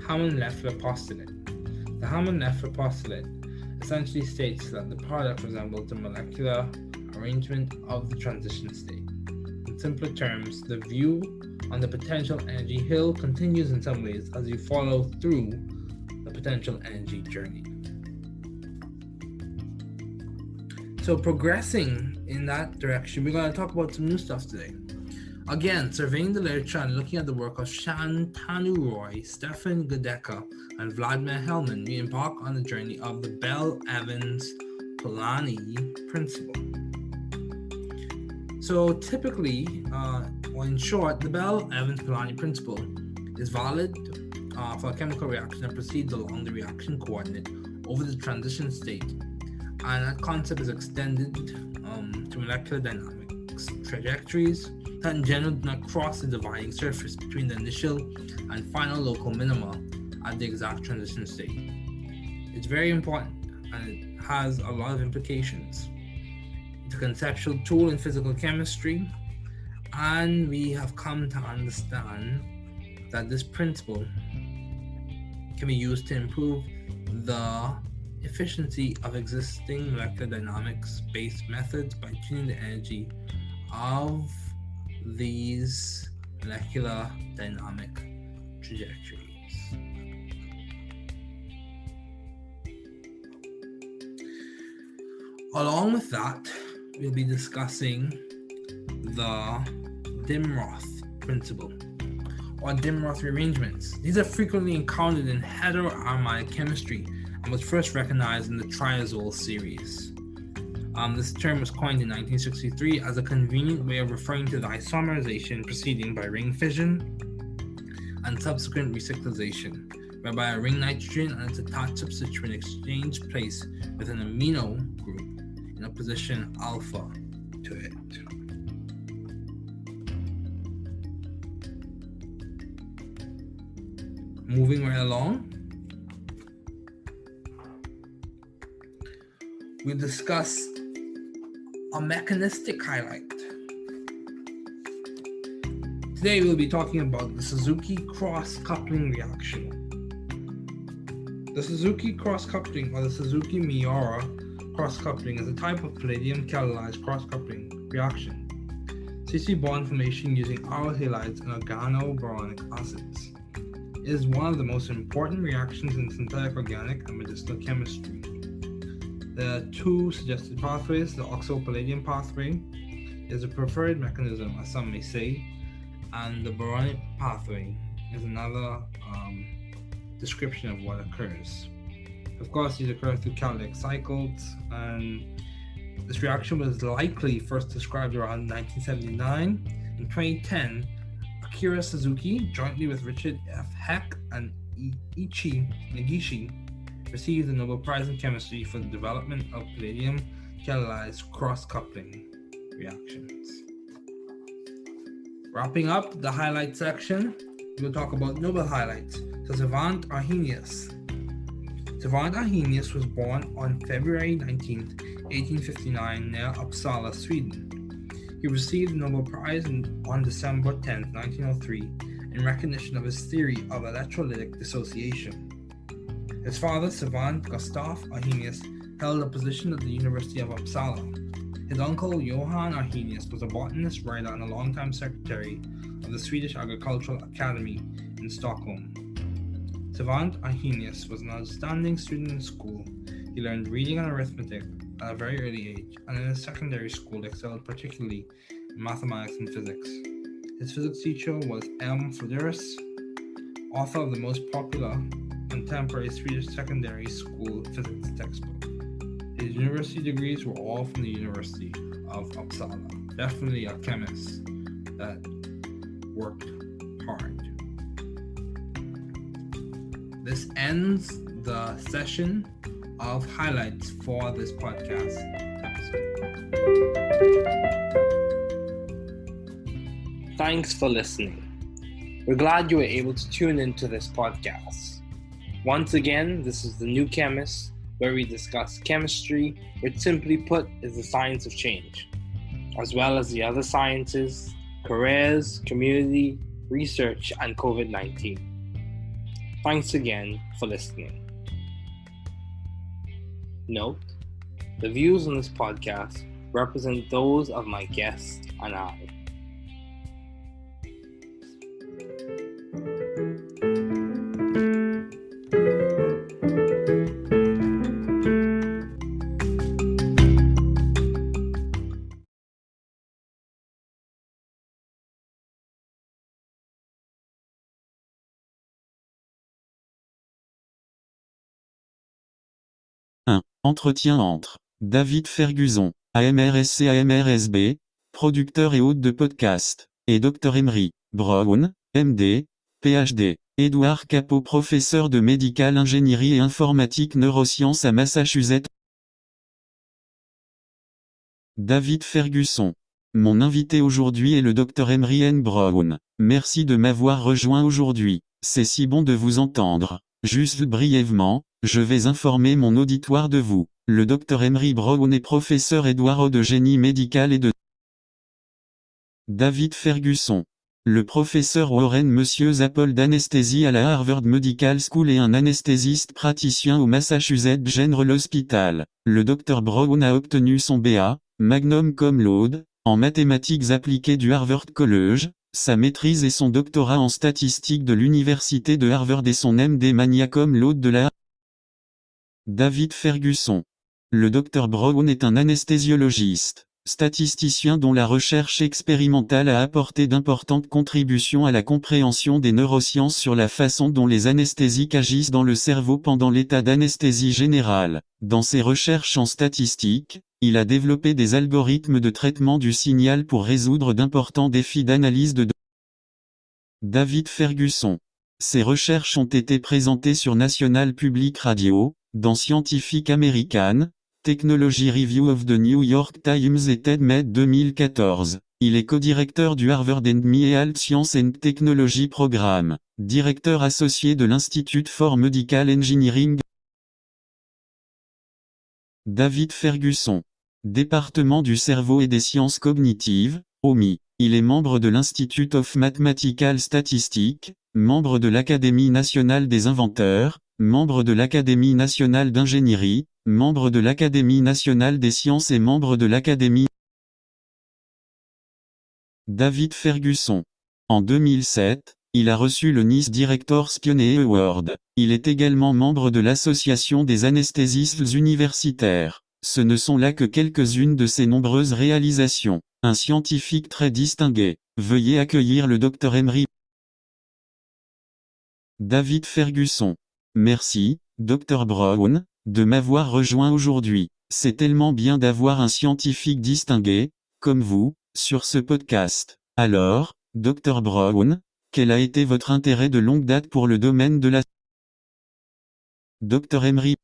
Hammond-Leffler postulate. The Hammond-Leffler postulate essentially states that the product resembles the molecular arrangement of the transition state. In simpler terms, the view on the potential energy hill continues in some ways as you follow through the potential energy journey. So progressing in that direction, we're going to talk about some new stuff today. Again, surveying the literature and looking at the work of Shantanu Roy, Stefan Godeka, and Vladimir Hellman, we embark on the journey of the Bell-Evans-Polanyi principle. So typically, or in short, the Bell-Evans-Polanyi principle is valid for a chemical reaction that proceeds along the reaction coordinate over the transition state, and that concept is extended to molecular dynamics trajectories that in general do not cross the dividing surface between the initial and final local minima at the exact transition state. It's very important and it has a lot of implications. It's a conceptual tool in physical chemistry, and we have come to understand that this principle can be used to improve the efficiency of existing molecular dynamics based methods by tuning the energy of these molecular dynamic trajectories. Along with that, we'll be discussing the Dimroth principle or Dimroth rearrangements. These are frequently encountered in heteroaromatic chemistry and was first recognized in the triazole series. This term was coined in 1963 as a convenient way of referring to the isomerization proceeding by ring fission and subsequent recyclization, whereby a ring nitrogen and its attached substituent exchange place with an amino group in a position alpha to it. Moving right along, we'll discuss a mechanistic highlight. Today we'll be talking about the Suzuki cross-coupling reaction. The Suzuki cross-coupling or the Suzuki-Miura cross-coupling is a type of palladium catalyzed cross-coupling reaction. CC bond formation using aryl halides and organoboronic acids. It is one of the most important reactions in synthetic organic and medicinal chemistry. There are two suggested pathways. The oxo-palladium pathway is a preferred mechanism, as some may say, and the boronic pathway is another description of what occurs. Of course, these occur through catalytic cycles, and this reaction was likely first described around 1979. In 2010, Akira Suzuki, jointly with Richard F. Heck and Ichi Negishi, received the Nobel Prize in Chemistry for the development of palladium catalyzed cross-coupling reactions. Wrapping up the highlight section, we'll talk about Nobel highlights. So Svante Arrhenius. Svante Arrhenius was born on February 19th, 1859, near Uppsala, Sweden. He received the Nobel Prize on December 10, 1903, in recognition of his theory of electrolytic dissociation. His father, Savant Gustaf Arrhenius, held a position at the University of Uppsala. His uncle, Johan Arrhenius, was a botanist, writer, and a longtime secretary of the Swedish Agricultural Academy in Stockholm. Savant Arrhenius was an outstanding student in school. He learned reading and arithmetic at a very early age, and in his secondary school excelled particularly in mathematics and physics. His physics teacher was M. Flederis, author of the most popular contemporary Swedish secondary school physics textbook. His university degrees were all from the University of Uppsala. Definitely a chemist that worked hard. This ends the session of highlights for this podcast episode. Thanks for listening. We're glad you were able to tune into this podcast. Once again, this is The New Chemist, where we discuss chemistry, which simply put is the science of change, as well as the other sciences, careers, community, research, and COVID-19. Thanks again for listening. Note, the views on this podcast represent those of my guests and I. Entretien entre David Ferguson, AMRSC-AMRSB, producteur et hôte de podcast, et Dr Emery Brown, MD, PhD. Édouard Capot, professeur de médical ingénierie et informatique neurosciences à Massachusetts. David Ferguson. Mon invité aujourd'hui est le Dr Emery N. Brown. Merci de m'avoir rejoint aujourd'hui. C'est si bon de vous entendre. Juste brièvement, je vais informer mon auditoire de vous. Le Dr Emery Brown est professeur Édouard de génie médical et de David Ferguson. Le professeur Warren Monsieur Zapple d'anesthésie à la Harvard Medical School et un anesthésiste praticien au Massachusetts General Hospital. Le Dr Brown a obtenu son BA, Magnum Cum Laude, en mathématiques appliquées du Harvard College, sa maîtrise et son doctorat en statistique de l'Université de Harvard et son MD Magna Cum Laude de la David Ferguson. Le Dr Brown est un anesthésiologiste, statisticien dont la recherche expérimentale a apporté d'importantes contributions à la compréhension des neurosciences sur la façon dont les anesthésiques agissent dans le cerveau pendant l'état d'anesthésie générale. Dans ses recherches en statistique, il a développé des algorithmes de traitement du signal pour résoudre d'importants défis d'analyse de David Ferguson. Ses recherches ont été présentées sur National Public Radio, dans Scientific American, Technology Review of the New York Times et TED-Med 2014. Il est co-directeur du Harvard and Health Science and Technology Programme, directeur associé de l'Institute for Medical Engineering. David Ferguson. Département du cerveau et des sciences cognitives, OMI. Il est membre de l'Institute of Mathematical Statistics, membre de l'Académie nationale des inventeurs, membre de l'Académie nationale d'ingénierie, membre de l'Académie nationale des sciences et membre de l'Académie. David Ferguson. En 2007, il a reçu le NICE Director's Pioneer Award. Il est également membre de l'Association des anesthésistes universitaires. Ce ne sont là que quelques-unes de ses nombreuses réalisations. Un scientifique très distingué. Veuillez accueillir le Dr Emery David Ferguson. Merci, Dr Brown, de m'avoir rejoint aujourd'hui. C'est tellement bien d'avoir un scientifique distingué, comme vous, sur ce podcast. Alors, Dr Brown, quel a été votre intérêt de longue date pour le domaine de la Dr Emery?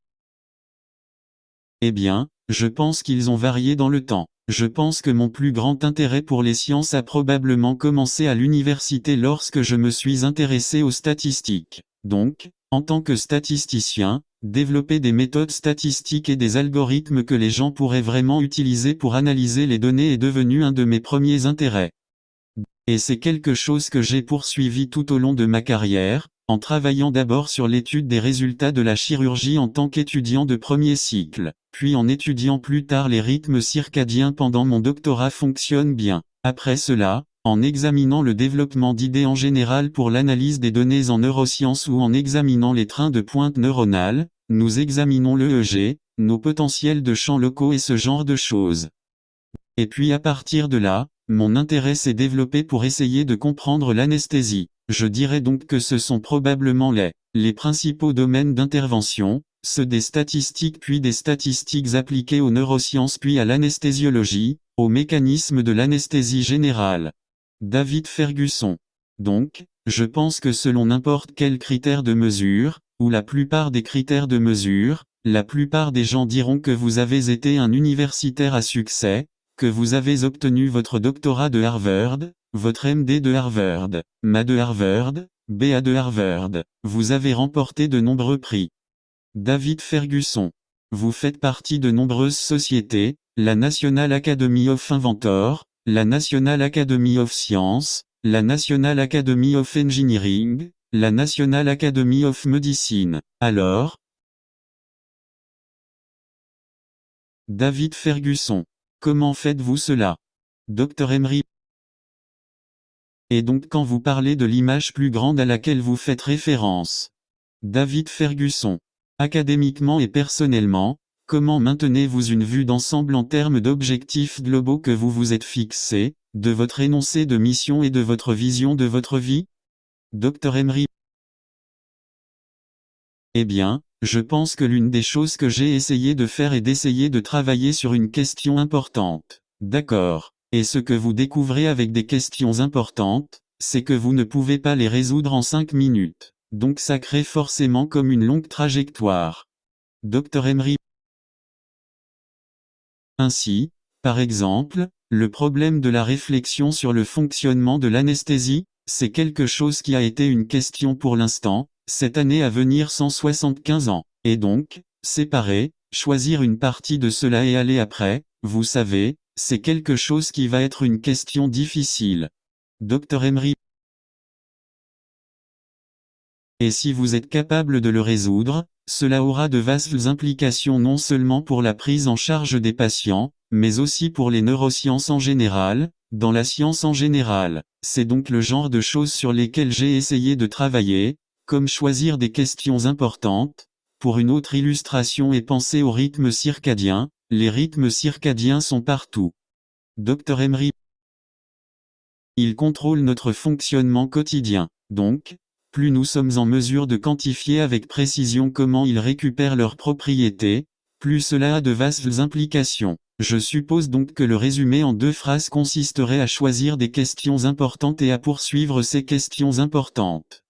Eh bien, je pense qu'ils ont varié dans le temps. Je pense que mon plus grand intérêt pour les sciences a probablement commencé à l'université lorsque je me suis intéressé aux statistiques. Donc, En tant que statisticien, développer des méthodes statistiques et des algorithmes que les gens pourraient vraiment utiliser pour analyser les données est devenu un de mes premiers intérêts. Et c'est quelque chose que j'ai poursuivi tout au long de ma carrière, en travaillant d'abord sur l'étude des résultats de la chirurgie en tant qu'étudiant de premier cycle, puis en étudiant plus tard les rythmes circadiens pendant mon doctorat fonctionne bien. Après cela, en examinant le développement d'idées en général pour l'analyse des données en neurosciences ou en examinant les trains de pointe neuronales, nous examinons l'EEG, nos potentiels de champs locaux et ce genre de choses. Et puis à partir de là, mon intérêt s'est développé pour essayer de comprendre l'anesthésie. Je dirais donc que ce sont probablement les principaux domaines d'intervention, ceux des statistiques puis des statistiques appliquées aux neurosciences puis à l'anesthésiologie, aux mécanismes de l'anesthésie générale. David Ferguson. Donc, je pense que selon n'importe quel critère de mesure, ou la plupart des critères de mesure, la plupart des gens diront que vous avez été un universitaire à succès, que vous avez obtenu votre doctorat de Harvard, votre MD de Harvard, MA de Harvard, BA de Harvard, vous avez remporté de nombreux prix. David Ferguson. Vous faites partie de nombreuses sociétés, la National Academy of Inventors, la National Academy of Science, la National Academy of Engineering, la National Academy of Medicine. Alors, David Ferguson. Comment faites-vous cela? Dr Emery. Et donc quand vous parlez de l'image plus grande à laquelle vous faites référence. David Ferguson. Académiquement et personnellement, comment maintenez-vous une vue d'ensemble en termes d'objectifs globaux que vous vous êtes fixés, de votre énoncé de mission et de votre vision de votre vie? Dr Emery. Eh bien, je pense que l'une des choses que j'ai essayé de faire est d'essayer de travailler sur une question importante. D'accord. Et ce que vous découvrez avec des questions importantes, c'est que vous ne pouvez pas les résoudre en 5 minutes. Donc ça crée forcément comme une longue trajectoire. Dr Emery. Ainsi, par exemple, le problème de la réflexion sur le fonctionnement de l'anesthésie, c'est quelque chose qui a été une question pour l'instant, cette année à venir 175 ans. Et donc, séparer, choisir une partie de cela et aller après, vous savez, c'est quelque chose qui va être une question difficile. Dr Emery. Et si vous êtes capable de le résoudre, cela aura de vastes implications non seulement pour la prise en charge des patients, mais aussi pour les neurosciences en général, dans la science en général. C'est donc le genre de choses sur lesquelles j'ai essayé de travailler, comme choisir des questions importantes. Pour une autre illustration et penser aux rythmes circadiens, les rythmes circadiens sont partout. Dr Emery. Ils contrôlent notre fonctionnement quotidien. Donc, plus nous sommes en mesure de quantifier avec précision comment ils récupèrent leurs propriétés, plus cela a de vastes implications. Je suppose donc que le résumé en 2 phrases consisterait à choisir des questions importantes et à poursuivre ces questions importantes.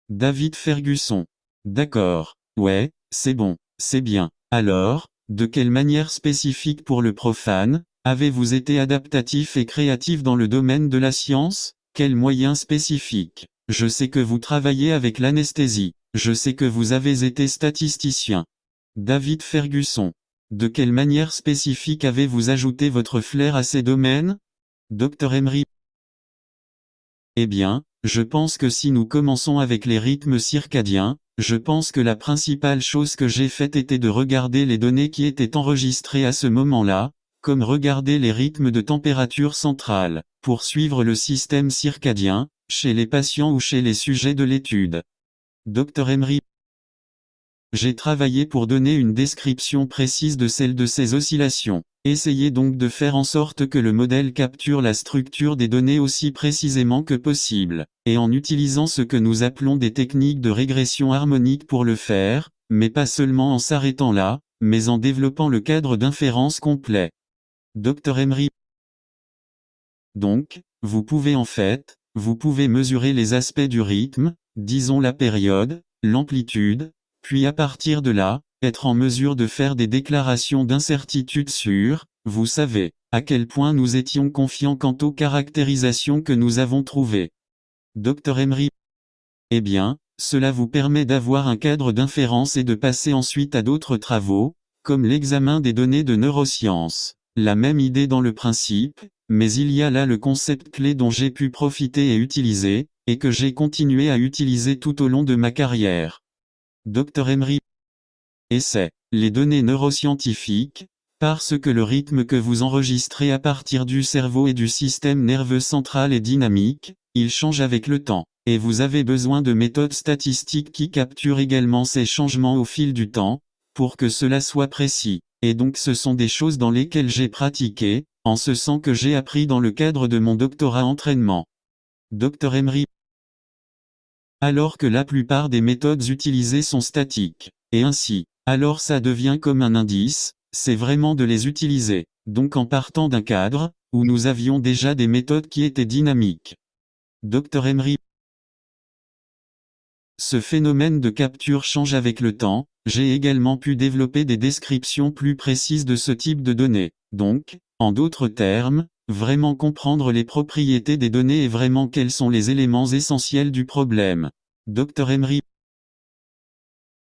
David Ferguson. D'accord. Ouais, c'est bon, c'est bien. Alors, de quelle manière spécifique pour le profane, avez-vous été adaptatif et créatif dans le domaine de la science? Quels moyens spécifiques? Je sais que vous travaillez avec l'anesthésie. Je sais que vous avez été statisticien. David Ferguson. De quelle manière spécifique avez-vous ajouté votre flair à ces domaines? Dr Emery. Eh bien, je pense que si nous commençons avec les rythmes circadiens, je pense que la principale chose que j'ai faite était de regarder les données qui étaient enregistrées à ce moment-là, comme regarder les rythmes de température centrale, pour suivre le système circadien, chez les patients ou chez les sujets de l'étude. Dr Emery. J'ai travaillé pour donner une description précise de celle de ces oscillations. Essayez donc de faire en sorte que le modèle capture la structure des données aussi précisément que possible, et en utilisant ce que nous appelons des techniques de régression harmonique pour le faire, mais pas seulement en s'arrêtant là, mais en développant le cadre d'inférence complet. Dr Emery. Donc, vous pouvez mesurer les aspects du rythme, disons la période, l'amplitude, puis à partir de là, être en mesure de faire des déclarations d'incertitude sur, vous savez, à quel point nous étions confiants quant aux caractérisations que nous avons trouvées. Dr Emery. Eh bien, Cela vous permet d'avoir un cadre d'inférence et de passer ensuite à d'autres travaux, comme l'examen des données de neurosciences. La même idée dans le principe, mais il y a là le concept clé dont j'ai pu profiter et utiliser, et que j'ai continué à utiliser tout au long de ma carrière. Dr Emery. Et c'est les données neuroscientifiques, parce que le rythme que vous enregistrez à partir du cerveau et du système nerveux central est dynamique, il change avec le temps, et vous avez besoin de méthodes statistiques qui capturent également ces changements au fil du temps, pour que cela soit précis. Et donc ce sont des choses dans lesquelles j'ai pratiqué, en ce sens que j'ai appris dans le cadre de mon doctorat entraînement. Dr Emery. Alors que la plupart des méthodes utilisées sont statiques, et ainsi, alors ça devient comme un indice, c'est vraiment de les utiliser, donc en partant d'un cadre, où nous avions déjà des méthodes qui étaient dynamiques. Dr Emery. Ce phénomène de capture change avec le temps, j'ai également pu développer des descriptions plus précises de ce type de données, donc, en d'autres termes, vraiment comprendre les propriétés des données et vraiment quels sont les éléments essentiels du problème. Dr Emery.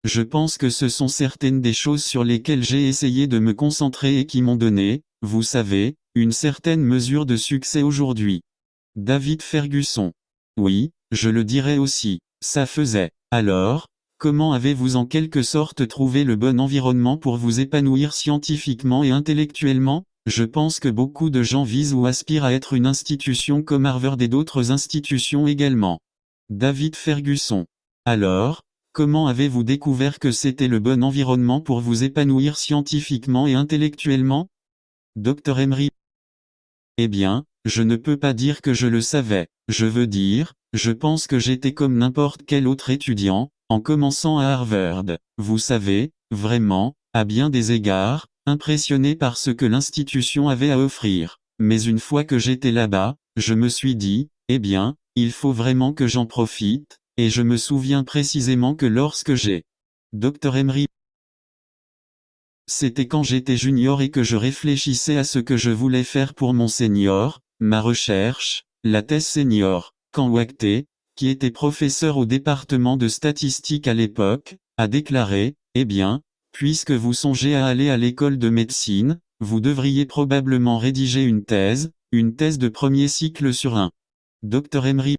Je pense que ce sont certaines des choses sur lesquelles j'ai essayé de me concentrer et qui m'ont donné, vous savez, une certaine mesure de succès aujourd'hui. David Ferguson. Oui, je le dirais aussi, ça faisait. Alors, comment avez-vous en quelque sorte trouvé le bon environnement pour vous épanouir scientifiquement et intellectuellement ? Je pense que beaucoup de gens visent ou aspirent à être une institution comme Harvard et d'autres institutions également. David Ferguson. Alors, comment avez-vous découvert que c'était le bon environnement pour vous épanouir scientifiquement et intellectuellement ? Dr Emery. Eh bien, je ne peux pas dire que je le savais. Je veux dire, je pense que j'étais comme n'importe quel autre étudiant, en commençant à Harvard. Vous savez, vraiment, à bien des égards, impressionné par ce que l'institution avait à offrir. Mais une fois que j'étais là-bas, je me suis dit, eh bien, il faut vraiment que j'en profite, et je me souviens précisément que lorsque j'ai Dr Emery. C'était quand j'étais junior et que je réfléchissais à ce que je voulais faire pour mon senior, ma recherche, la thèse senior, quand Wachter, qui était professeur au département de statistique à l'époque, a déclaré, eh bien, puisque vous songez à aller à l'école de médecine, vous devriez probablement rédiger une thèse de premier cycle sur un Dr Emery.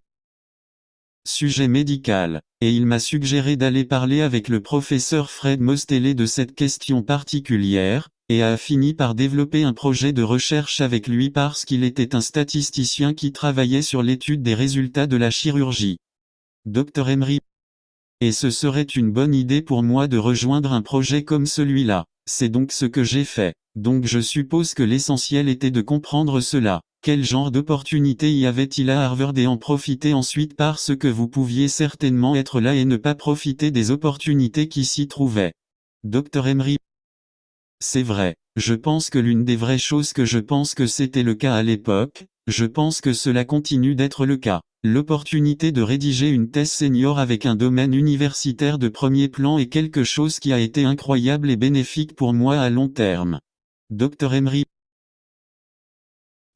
Sujet médical, et il m'a suggéré d'aller parler avec le professeur Fred Mostellet de cette question particulière, et a fini par développer un projet de recherche avec lui parce qu'il était un statisticien qui travaillait sur l'étude des résultats de la chirurgie. Dr Emery. Et ce serait une bonne idée pour moi de rejoindre un projet comme celui-là. C'est donc ce que j'ai fait. Donc je suppose que l'essentiel était de comprendre cela. Quel genre d'opportunité y avait-il à Harvard et en profiter ensuite parce que vous pouviez certainement être là et ne pas profiter des opportunités qui s'y trouvaient. Dr Emery. C'est vrai, je pense que l'une des vraies choses que je pense que c'était le cas à l'époque, je pense que cela continue d'être le cas. L'opportunité de rédiger une thèse senior avec un domaine universitaire de premier plan est quelque chose qui a été incroyable et bénéfique pour moi à long terme. Dr Emery.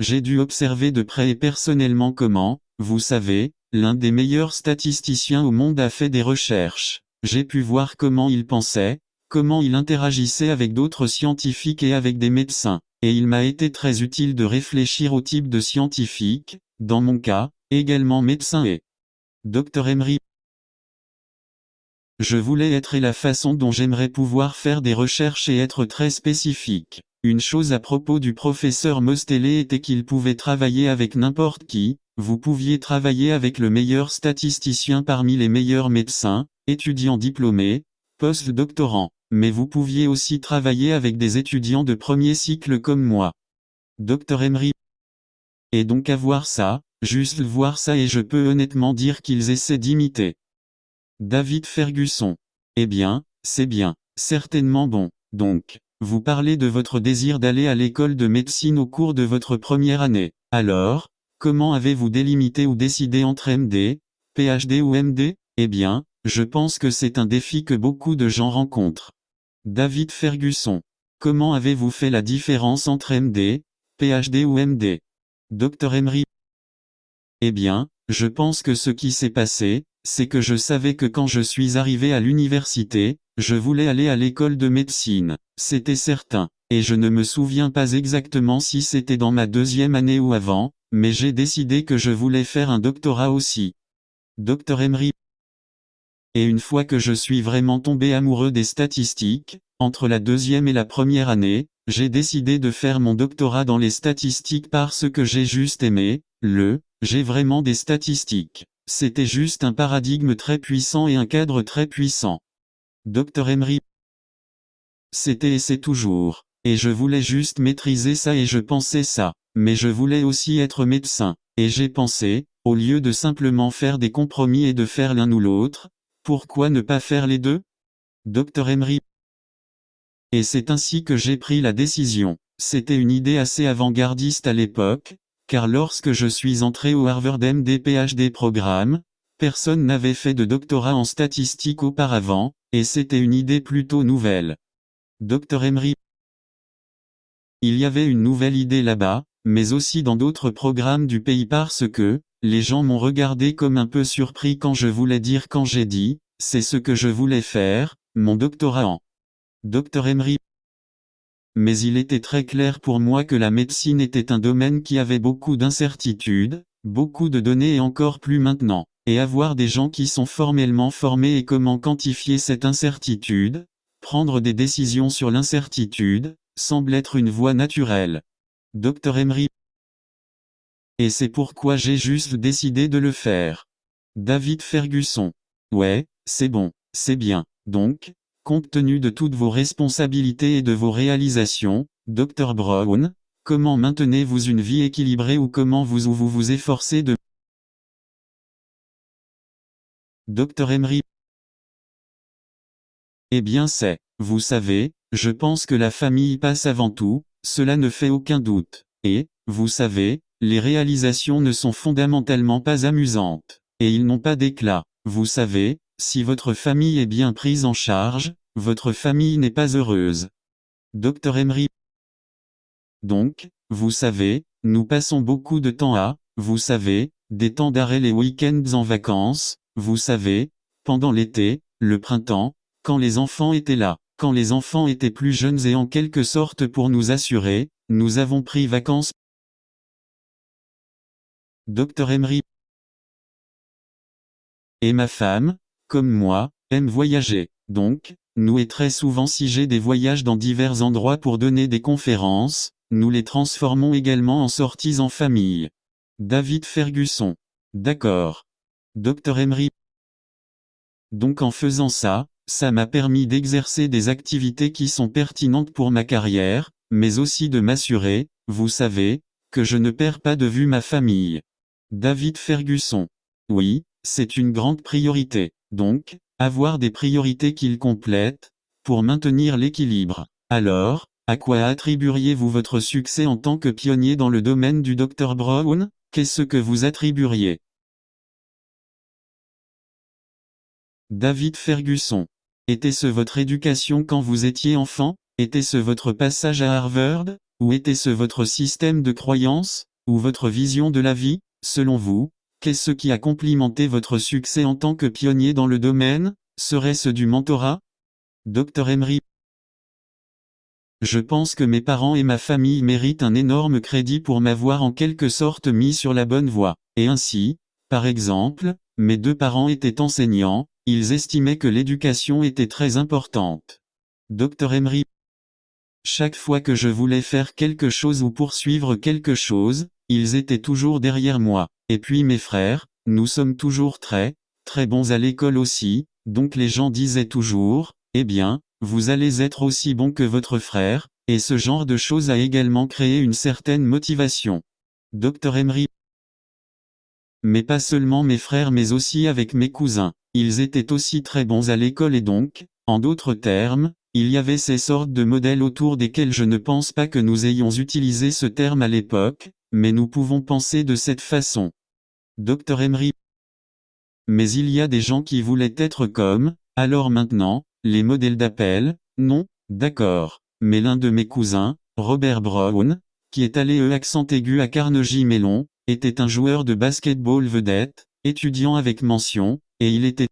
J'ai dû observer de près et personnellement comment, vous savez, l'un des meilleurs statisticiens au monde a fait des recherches. J'ai pu voir comment il pensait, comment il interagissait avec d'autres scientifiques et avec des médecins. Et il m'a été très utile de réfléchir au type de scientifique, dans mon cas, également médecin et Dr Emery. Je voulais être et la façon dont j'aimerais pouvoir faire des recherches et être très spécifique. Une chose à propos du professeur Mostellet était qu'il pouvait travailler avec n'importe qui, vous pouviez travailler avec le meilleur statisticien parmi les meilleurs médecins, étudiants diplômés, post-doctorants, mais vous pouviez aussi travailler avec des étudiants de premier cycle comme moi. Dr Emery. Et donc avoir ça, juste voir ça et je peux honnêtement dire qu'ils essaient d'imiter. David Ferguson. Eh bien, c'est bien, certainement bon, donc. Vous parlez de votre désir d'aller à l'école de médecine au cours de votre première année. Alors, comment avez-vous délimité ou décidé entre MD, PhD ou MD ? Eh bien, je pense que c'est un défi que beaucoup de gens rencontrent. David Ferguson. Comment avez-vous fait la différence entre MD, PhD ou MD ? Dr Emery. Eh bien, je pense que ce qui s'est passé, c'est que je savais que quand je suis arrivé à l'université, je voulais aller à l'école de médecine, c'était certain, et je ne me souviens pas exactement si c'était dans ma 2e année ou avant, mais j'ai décidé que je voulais faire un doctorat aussi. Dr Emery. Et une fois que je suis vraiment tombé amoureux des statistiques, entre la 2e et la 1re année, j'ai décidé de faire mon doctorat dans les statistiques parce que j'ai juste aimé, j'ai vraiment des statistiques. C'était juste un paradigme très puissant et un cadre très puissant. Dr Emery. C'était et c'est toujours. Et je voulais juste maîtriser ça et je pensais ça. Mais je voulais aussi être médecin. Et j'ai pensé, au lieu de simplement faire des compromis et de faire l'un ou l'autre, pourquoi ne pas faire les deux? Dr Emery. Et c'est ainsi que j'ai pris la décision. C'était une idée assez avant-gardiste à l'époque, car lorsque je suis entré au Harvard MD PhD programme, personne n'avait fait de doctorat en statistique auparavant, et c'était une idée plutôt nouvelle. Dr Emery. Il y avait une nouvelle idée là-bas, mais aussi dans d'autres programmes du pays parce que, les gens m'ont regardé comme un peu surpris quand j'ai dit, c'est ce que je voulais faire, mon doctorat en Dr Emery. Mais il était très clair pour moi que la médecine était un domaine qui avait beaucoup d'incertitudes, beaucoup de données et encore plus maintenant. Et avoir des gens qui sont formellement formés et comment quantifier cette incertitude, prendre des décisions sur l'incertitude, semble être une voie naturelle. Dr Emery. Et c'est pourquoi j'ai juste décidé de le faire. David Ferguson. Ouais, c'est bon, c'est bien. Donc, compte tenu de toutes vos responsabilités et de vos réalisations, Dr Brown, comment maintenez-vous une vie équilibrée ou comment vous efforcez de... Dr Emery. Eh bien vous savez, je pense que la famille passe avant tout, cela ne fait aucun doute. Et, vous savez, les réalisations ne sont fondamentalement pas amusantes. Et ils n'ont pas d'éclat. Vous savez, si votre famille est bien prise en charge, votre famille n'est pas heureuse. Dr Emery. Donc, vous savez, nous passons beaucoup de temps vous savez, des temps d'arrêt les week-ends en vacances, vous savez, pendant l'été, le printemps, quand les enfants étaient là, quand les enfants étaient plus jeunes et en quelque sorte pour nous assurer, nous avons pris vacances. Dr Emery. Et ma femme, comme moi, aime voyager. Donc, nous et très souvent si j'ai des voyages dans divers endroits pour donner des conférences, nous les transformons également en sorties en famille. David Ferguson. D'accord. Dr Emery. Donc en faisant ça, ça m'a permis d'exercer des activités qui sont pertinentes pour ma carrière, mais aussi de m'assurer, vous savez, que je ne perds pas de vue ma famille. David Ferguson. Oui, c'est une grande priorité. Donc, avoir des priorités qu'ils complètent, pour maintenir l'équilibre. Alors, à quoi attribueriez-vous votre succès en tant que pionnier dans le domaine du Dr Brown? Qu'est-ce que vous attribueriez? David Ferguson. Était-ce votre éducation quand vous étiez enfant? Était-ce votre passage à Harvard? Ou était-ce votre système de croyances? Ou votre vision de la vie? Selon vous, qu'est-ce qui a complimenté votre succès en tant que pionnier dans le domaine? Serait-ce du mentorat? Dr Emery. Je pense que mes parents et ma famille méritent un énorme crédit pour m'avoir en quelque sorte mis sur la bonne voie. Et ainsi, par exemple, mes 2 parents étaient enseignants, ils estimaient que l'éducation était très importante. Dr Emery. Chaque fois que je voulais faire quelque chose ou poursuivre quelque chose, ils étaient toujours derrière moi. Et puis mes frères, nous sommes toujours très bons à l'école aussi, donc les gens disaient toujours, eh bien, vous allez être aussi bon que votre frère, et ce genre de choses a également créé une certaine motivation. Dr Emery. Mais pas seulement mes frères mais aussi avec mes cousins. Ils étaient aussi très bons à l'école et donc, en d'autres termes, il y avait ces sortes de modèles autour desquels je ne pense pas que nous ayons utilisé ce terme à l'époque, mais nous pouvons penser de cette façon. Dr Emery. Mais il y a des gens qui voulaient être comme, alors maintenant, les modèles d'appel, non, d'accord. Mais l'un de mes cousins, Robert Brown, qui est allé accent aigu à Carnegie Mellon, était un joueur de basketball vedette, étudiant avec mention, Et il était...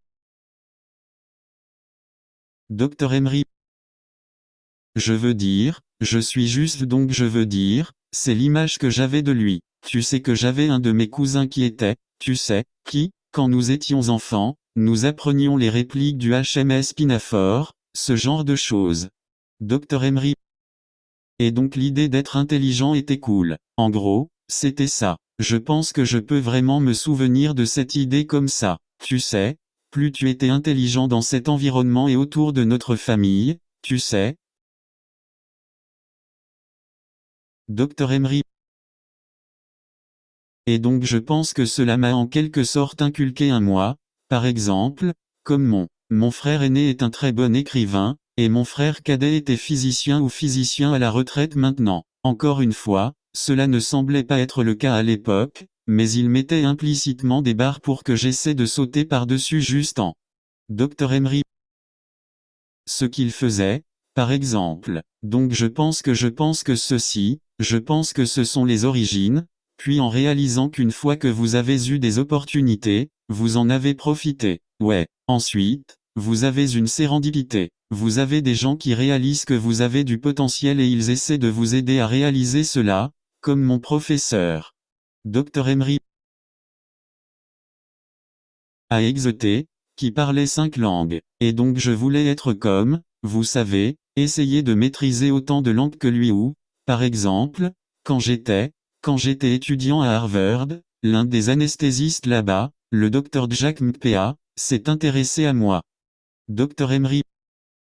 Dr Emery. Je veux dire, je suis juste donc je veux dire, c'est l'image que j'avais de lui. Tu sais que j'avais un de mes cousins qui était, tu sais, qui, quand nous étions enfants, nous apprenions les répliques du HMS Pinafore, ce genre de choses. Dr Emery. Et donc l'idée d'être intelligent était cool. En gros, c'était ça. Je pense que je peux vraiment me souvenir de cette idée comme ça. Tu sais, plus tu étais intelligent dans cet environnement et autour de notre famille, tu sais. Dr Emery. Et donc je pense que cela m'a en quelque sorte inculqué un moi, par exemple, comme mon frère aîné est un très bon écrivain, et mon frère cadet était physicien ou physicien à la retraite maintenant. Encore une fois, cela ne semblait pas être le cas à l'époque, mais il mettait implicitement des barres pour que j'essaie de sauter par-dessus juste en. Dr Emery. Ce qu'il faisait, par exemple. Donc je pense que ceci, je pense que ce sont les origines, puis en réalisant qu'une fois que vous avez eu des opportunités, vous en avez profité. Ouais. Ensuite, vous avez une sérendipité. Vous avez des gens qui réalisent que vous avez du potentiel et ils essaient de vous aider à réaliser cela, comme mon professeur. Dr Emery. A exoté, qui parlait 5 langues. Et donc je voulais être comme, vous savez, essayer de maîtriser autant de langues que lui ou, par exemple, quand j'étais étudiant à Harvard, l'un des anesthésistes là-bas, le Dr Jack Mpea, s'est intéressé à moi. Dr Emery.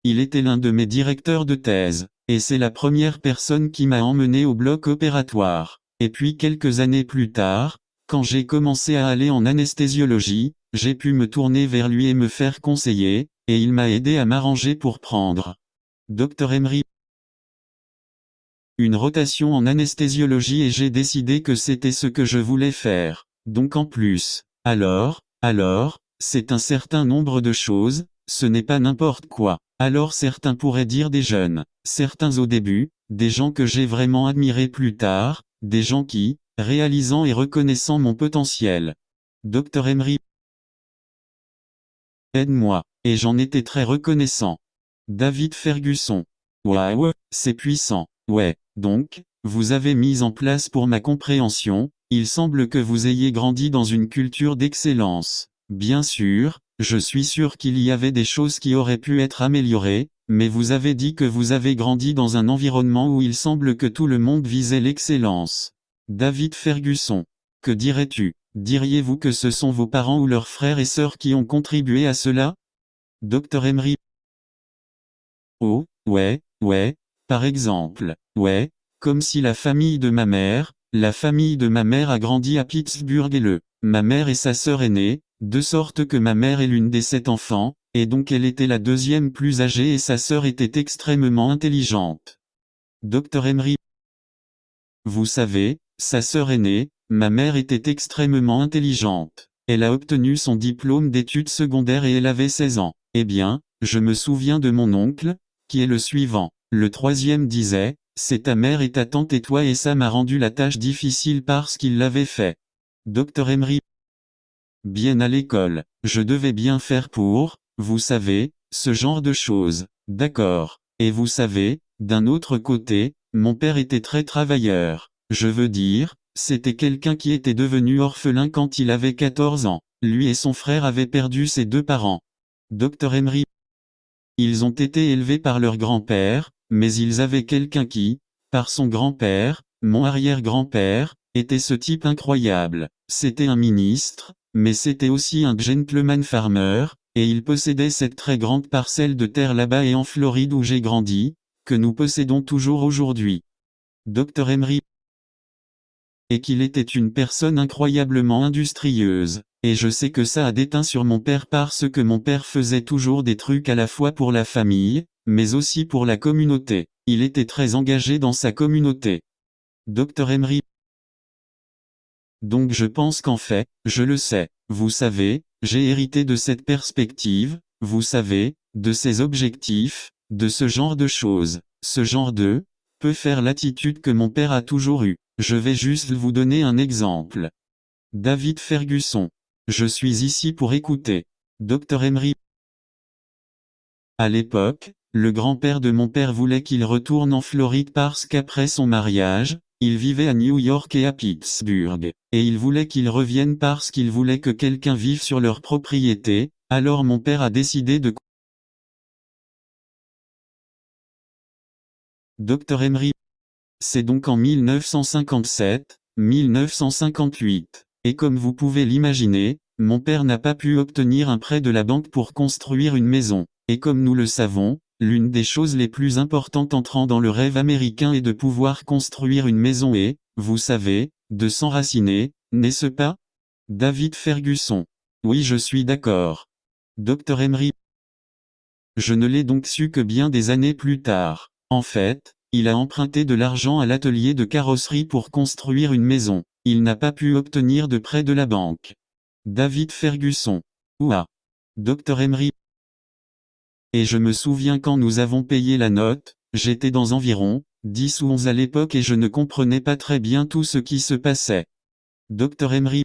Il était l'un de mes directeurs de thèse, et c'est la première personne qui m'a emmené au bloc opératoire. Et puis quelques années plus tard, quand j'ai commencé à aller en anesthésiologie, j'ai pu me tourner vers lui et me faire conseiller, et il m'a aidé à m'arranger pour prendre. Dr Emery. Une rotation en anesthésiologie et j'ai décidé que c'était ce que je voulais faire. Donc en plus, alors, c'est un certain nombre de choses, ce n'est pas n'importe quoi. Alors certains pourraient dire des jeunes, certains au début, des gens que j'ai vraiment admirés plus tard, des gens qui, réalisant et reconnaissant mon potentiel. Dr Emery. Aide-moi. Et j'en étais très reconnaissant. David Ferguson. Waouh, c'est puissant. Ouais, donc, vous avez mis en place pour ma compréhension, il semble que vous ayez grandi dans une culture d'excellence. Bien sûr, je suis sûr qu'il y avait des choses qui auraient pu être améliorées, mais vous avez dit que vous avez grandi dans un environnement où il semble que tout le monde visait l'excellence. David Ferguson. Que dirais-tu? Diriez-vous que ce sont vos parents ou leurs frères et sœurs qui ont contribué à cela? Dr Emery. Oh, ouais, par exemple, ouais, comme si la famille de ma mère a grandi à Pittsburgh et ma mère et sa sœur aînée, de sorte que ma mère est l'une des 7 enfants, et donc elle était la deuxième plus âgée et sa sœur était extrêmement intelligente. Dr Emery. Vous savez, sa sœur aînée, ma mère était extrêmement intelligente. Elle a obtenu son diplôme d'études secondaires et elle avait 16 ans. Eh bien, je me souviens de mon oncle, qui est le suivant. Le troisième disait, c'est ta mère et ta tante et toi et ça m'a rendu la tâche difficile parce qu'il l'avait fait. Dr Emery. Bien à l'école, je devais bien faire pour, vous savez, ce genre de choses. D'accord. Et vous savez, d'un autre côté, mon père était très travailleur. Je veux dire, c'était quelqu'un qui était devenu orphelin quand il avait 14 ans. Lui et son frère avaient perdu ses 2 parents. Dr Emery. Ils ont été élevés par leur grand-père, mais ils avaient quelqu'un qui, par son grand-père, mon arrière-grand-père, était ce type incroyable. C'était un ministre, mais c'était aussi un gentleman farmer, et il possédait cette très grande parcelle de terre là-bas et en Floride où j'ai grandi, que nous possédons toujours aujourd'hui. Dr Emery. Et qu'il était une personne incroyablement industrieuse. Et je sais que ça a déteint sur mon père parce que mon père faisait toujours des trucs à la fois pour la famille, mais aussi pour la communauté. Il était très engagé dans sa communauté. Dr Emery. Donc je pense qu'en fait, je le sais. Vous savez, j'ai hérité de cette perspective, vous savez, de ces objectifs, de ce genre de choses. Ce genre de peut faire l'attitude que mon père a toujours eue. Je vais juste vous donner un exemple. David Ferguson. Je suis ici pour écouter. Dr Emery. À l'époque, le grand-père de mon père voulait qu'il retourne en Floride parce qu'après son mariage, il vivait à New York et à Pittsburgh, et il voulait qu'il revienne parce qu'il voulait que quelqu'un vive sur leur propriété, alors mon père a décidé de... Dr Emery. C'est donc en 1957, 1958, et comme vous pouvez l'imaginer, mon père n'a pas pu obtenir un prêt de la banque pour construire une maison, et comme nous le savons, l'une des choses les plus importantes entrant dans le rêve américain est de pouvoir construire une maison et, vous savez, de s'enraciner, n'est-ce pas? David Fergusson. Oui, je suis d'accord. Dr Emery. Je ne l'ai donc su que bien des années plus tard. En fait, il a emprunté de l'argent à l'atelier de carrosserie pour construire une maison. Il n'a pas pu obtenir de prêt de la banque. David Fergusson. Ouah. Dr Emery. Et je me souviens quand nous avons payé la note, j'étais dans environ 10 ou 11 à l'époque et je ne comprenais pas très bien tout ce qui se passait. Dr Emery.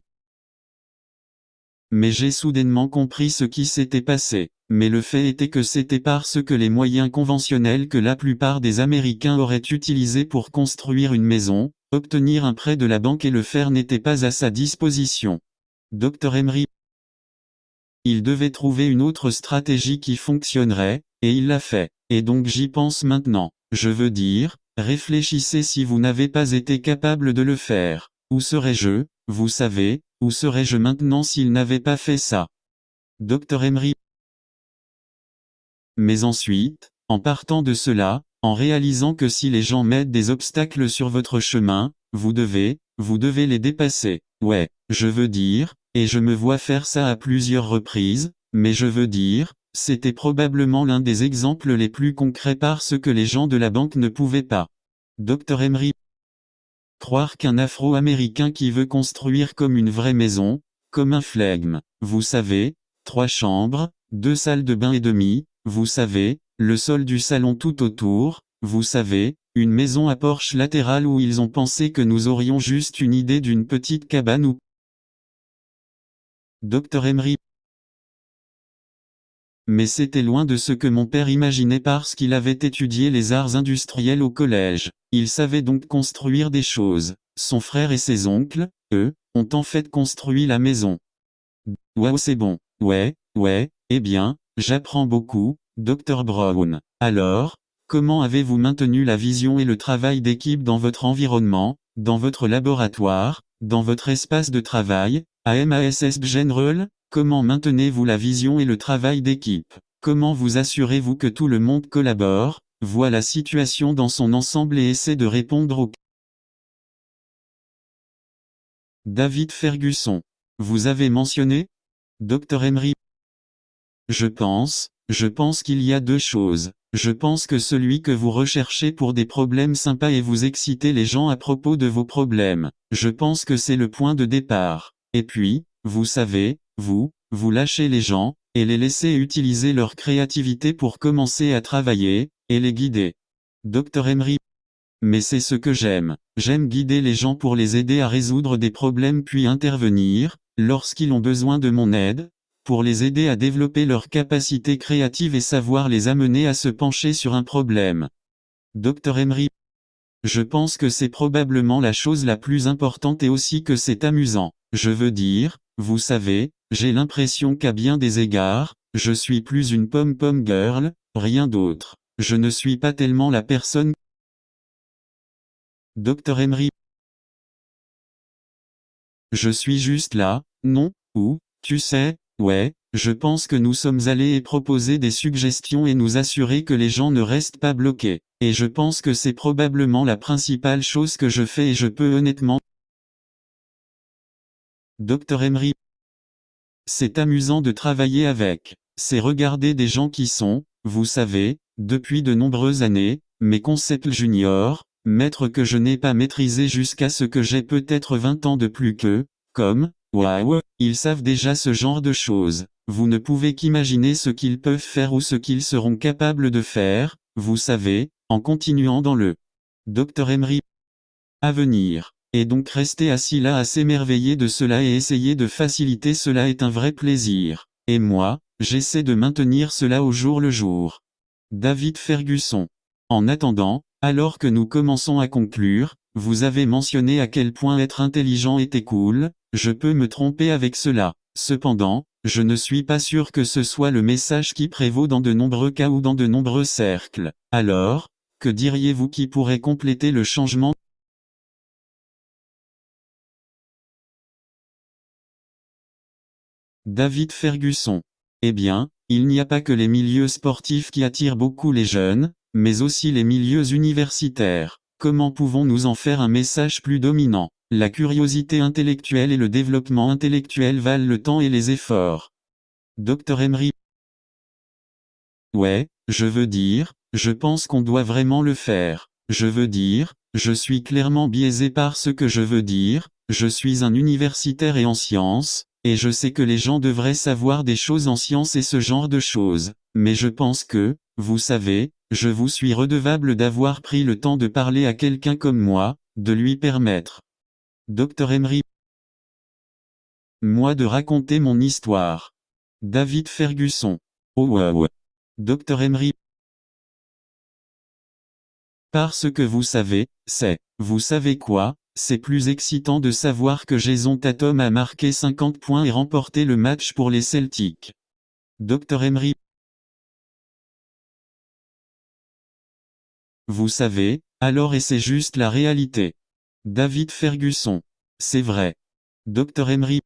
Mais j'ai soudainement compris ce qui s'était passé. Mais le fait était que c'était parce que les moyens conventionnels que la plupart des Américains auraient utilisés pour construire une maison, obtenir un prêt de la banque et le faire n'étaient pas à sa disposition. Dr Emery. Il devait trouver une autre stratégie qui fonctionnerait, et il l'a fait. Et donc j'y pense maintenant. Je veux dire, réfléchissez si vous n'avez pas été capable de le faire. Où serais-je, vous savez, où serais-je maintenant s'il n'avait pas fait ça? Dr Emery. Mais ensuite, en partant de cela, en réalisant que si les gens mettent des obstacles sur votre chemin, vous devez les dépasser. Ouais, je veux dire, et je me vois faire ça à plusieurs reprises, mais je veux dire, c'était probablement l'un des exemples les plus concrets parce que les gens de la banque ne pouvaient pas. Dr Emery. Croire qu'un Afro-Américain qui veut construire comme une vraie maison, comme un flegme, vous savez, 3 chambres, 2 salles de bain et demi, vous savez, le sol du salon tout autour, vous savez, une maison à porche latérale où ils ont pensé que nous aurions juste une idée d'une petite cabane ou... Dr Emery. Mais c'était loin de ce que mon père imaginait parce qu'il avait étudié les arts industriels au collège. Il savait donc construire des choses. Son frère et ses oncles, eux, ont en fait construit la maison. Waouh, c'est bon. Ouais, eh bien, j'apprends beaucoup, Dr Brown. Alors, comment avez-vous maintenu la vision et le travail d'équipe dans votre environnement, dans votre laboratoire, dans votre espace de travail, à MASS General? Comment maintenez-vous la vision et le travail d'équipe? Comment vous assurez-vous que tout le monde collabore, voit la situation dans son ensemble et essaie de répondre aux... David Fergusson. Vous avez mentionné? Dr Emery. Je pense qu'il y a 2 choses. Je pense que celui que vous recherchez pour des problèmes sympas et vous excitez les gens à propos de vos problèmes. Je pense que c'est le point de départ. Et puis, vous savez, vous lâchez les gens, et les laissez utiliser leur créativité pour commencer à travailler, et les guider. Dr Emery. Mais c'est ce que j'aime. J'aime guider les gens pour les aider à résoudre des problèmes puis intervenir, lorsqu'ils ont besoin de mon aide, pour les aider à développer leurs capacités créatives et savoir les amener à se pencher sur un problème. Dr Emery. Je pense que c'est probablement la chose la plus importante et aussi que c'est amusant. Je veux dire, vous savez, j'ai l'impression qu'à bien des égards, je suis plus une pom-pom girl, rien d'autre. Je ne suis pas tellement la personne... Dr Emery. Je suis juste là, non, ou, tu sais, ouais, je pense que nous sommes allés et proposer des suggestions et nous assurer que les gens ne restent pas bloqués. Et je pense que c'est probablement la principale chose que je fais et je peux honnêtement... Dr Emery. C'est amusant de travailler avec. C'est regarder des gens qui sont, vous savez, depuis de nombreuses années, mes concepts juniors, maîtres que je n'ai pas maîtrisés jusqu'à ce que j'ai peut-être 20 ans de plus qu'eux, comme, waouh, ils savent déjà ce genre de choses. Vous ne pouvez qu'imaginer ce qu'ils peuvent faire ou ce qu'ils seront capables de faire, vous savez, en continuant dans le Dr Emery. À venir. Et donc rester assis là à s'émerveiller de cela et essayer de faciliter cela est un vrai plaisir. Et moi, j'essaie de maintenir cela au jour le jour. David Ferguson. En attendant, alors que nous commençons à conclure, vous avez mentionné à quel point être intelligent était cool, je peux me tromper avec cela. Cependant, je ne suis pas sûr que ce soit le message qui prévaut dans de nombreux cas ou dans de nombreux cercles. Alors, que diriez-vous qui pourrait compléter le changement? David Ferguson. Eh bien, il n'y a pas que les milieux sportifs qui attirent beaucoup les jeunes, mais aussi les milieux universitaires. Comment pouvons-nous en faire un message plus dominant? La curiosité intellectuelle et le développement intellectuel valent le temps et les efforts. Dr Emery. Ouais, je veux dire, je pense qu'on doit vraiment le faire. Je veux dire, je suis clairement biaisé par ce que je veux dire, je suis un universitaire et en sciences, et je sais que les gens devraient savoir des choses en sciences et ce genre de choses. Mais je pense que, vous savez, je vous suis redevable d'avoir pris le temps de parler à quelqu'un comme moi, de lui permettre. Dr Emery. Moi de raconter mon histoire. David Ferguson. Oh wow. Dr Emery. Parce que vous savez, vous savez quoi, c'est plus excitant de savoir que Jason Tatum a marqué 50 points et remporté le match pour les Celtics. Dr Emery. Vous savez, alors et c'est juste la réalité. David Ferguson. C'est vrai. Dr Emery.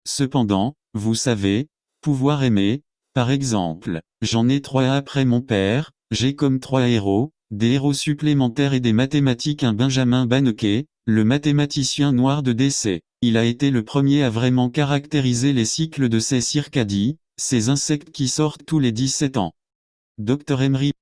Cependant, vous savez, pouvoir aimer, par exemple, j'en ai 3 après mon père, j'ai comme 3 héros, des héros supplémentaires et des mathématiques. Un Benjamin Banneker, le mathématicien noir de DC. Il a été le premier à vraiment caractériser les cycles de ces circadies, ces insectes qui sortent tous les 17 ans. Dr Emery.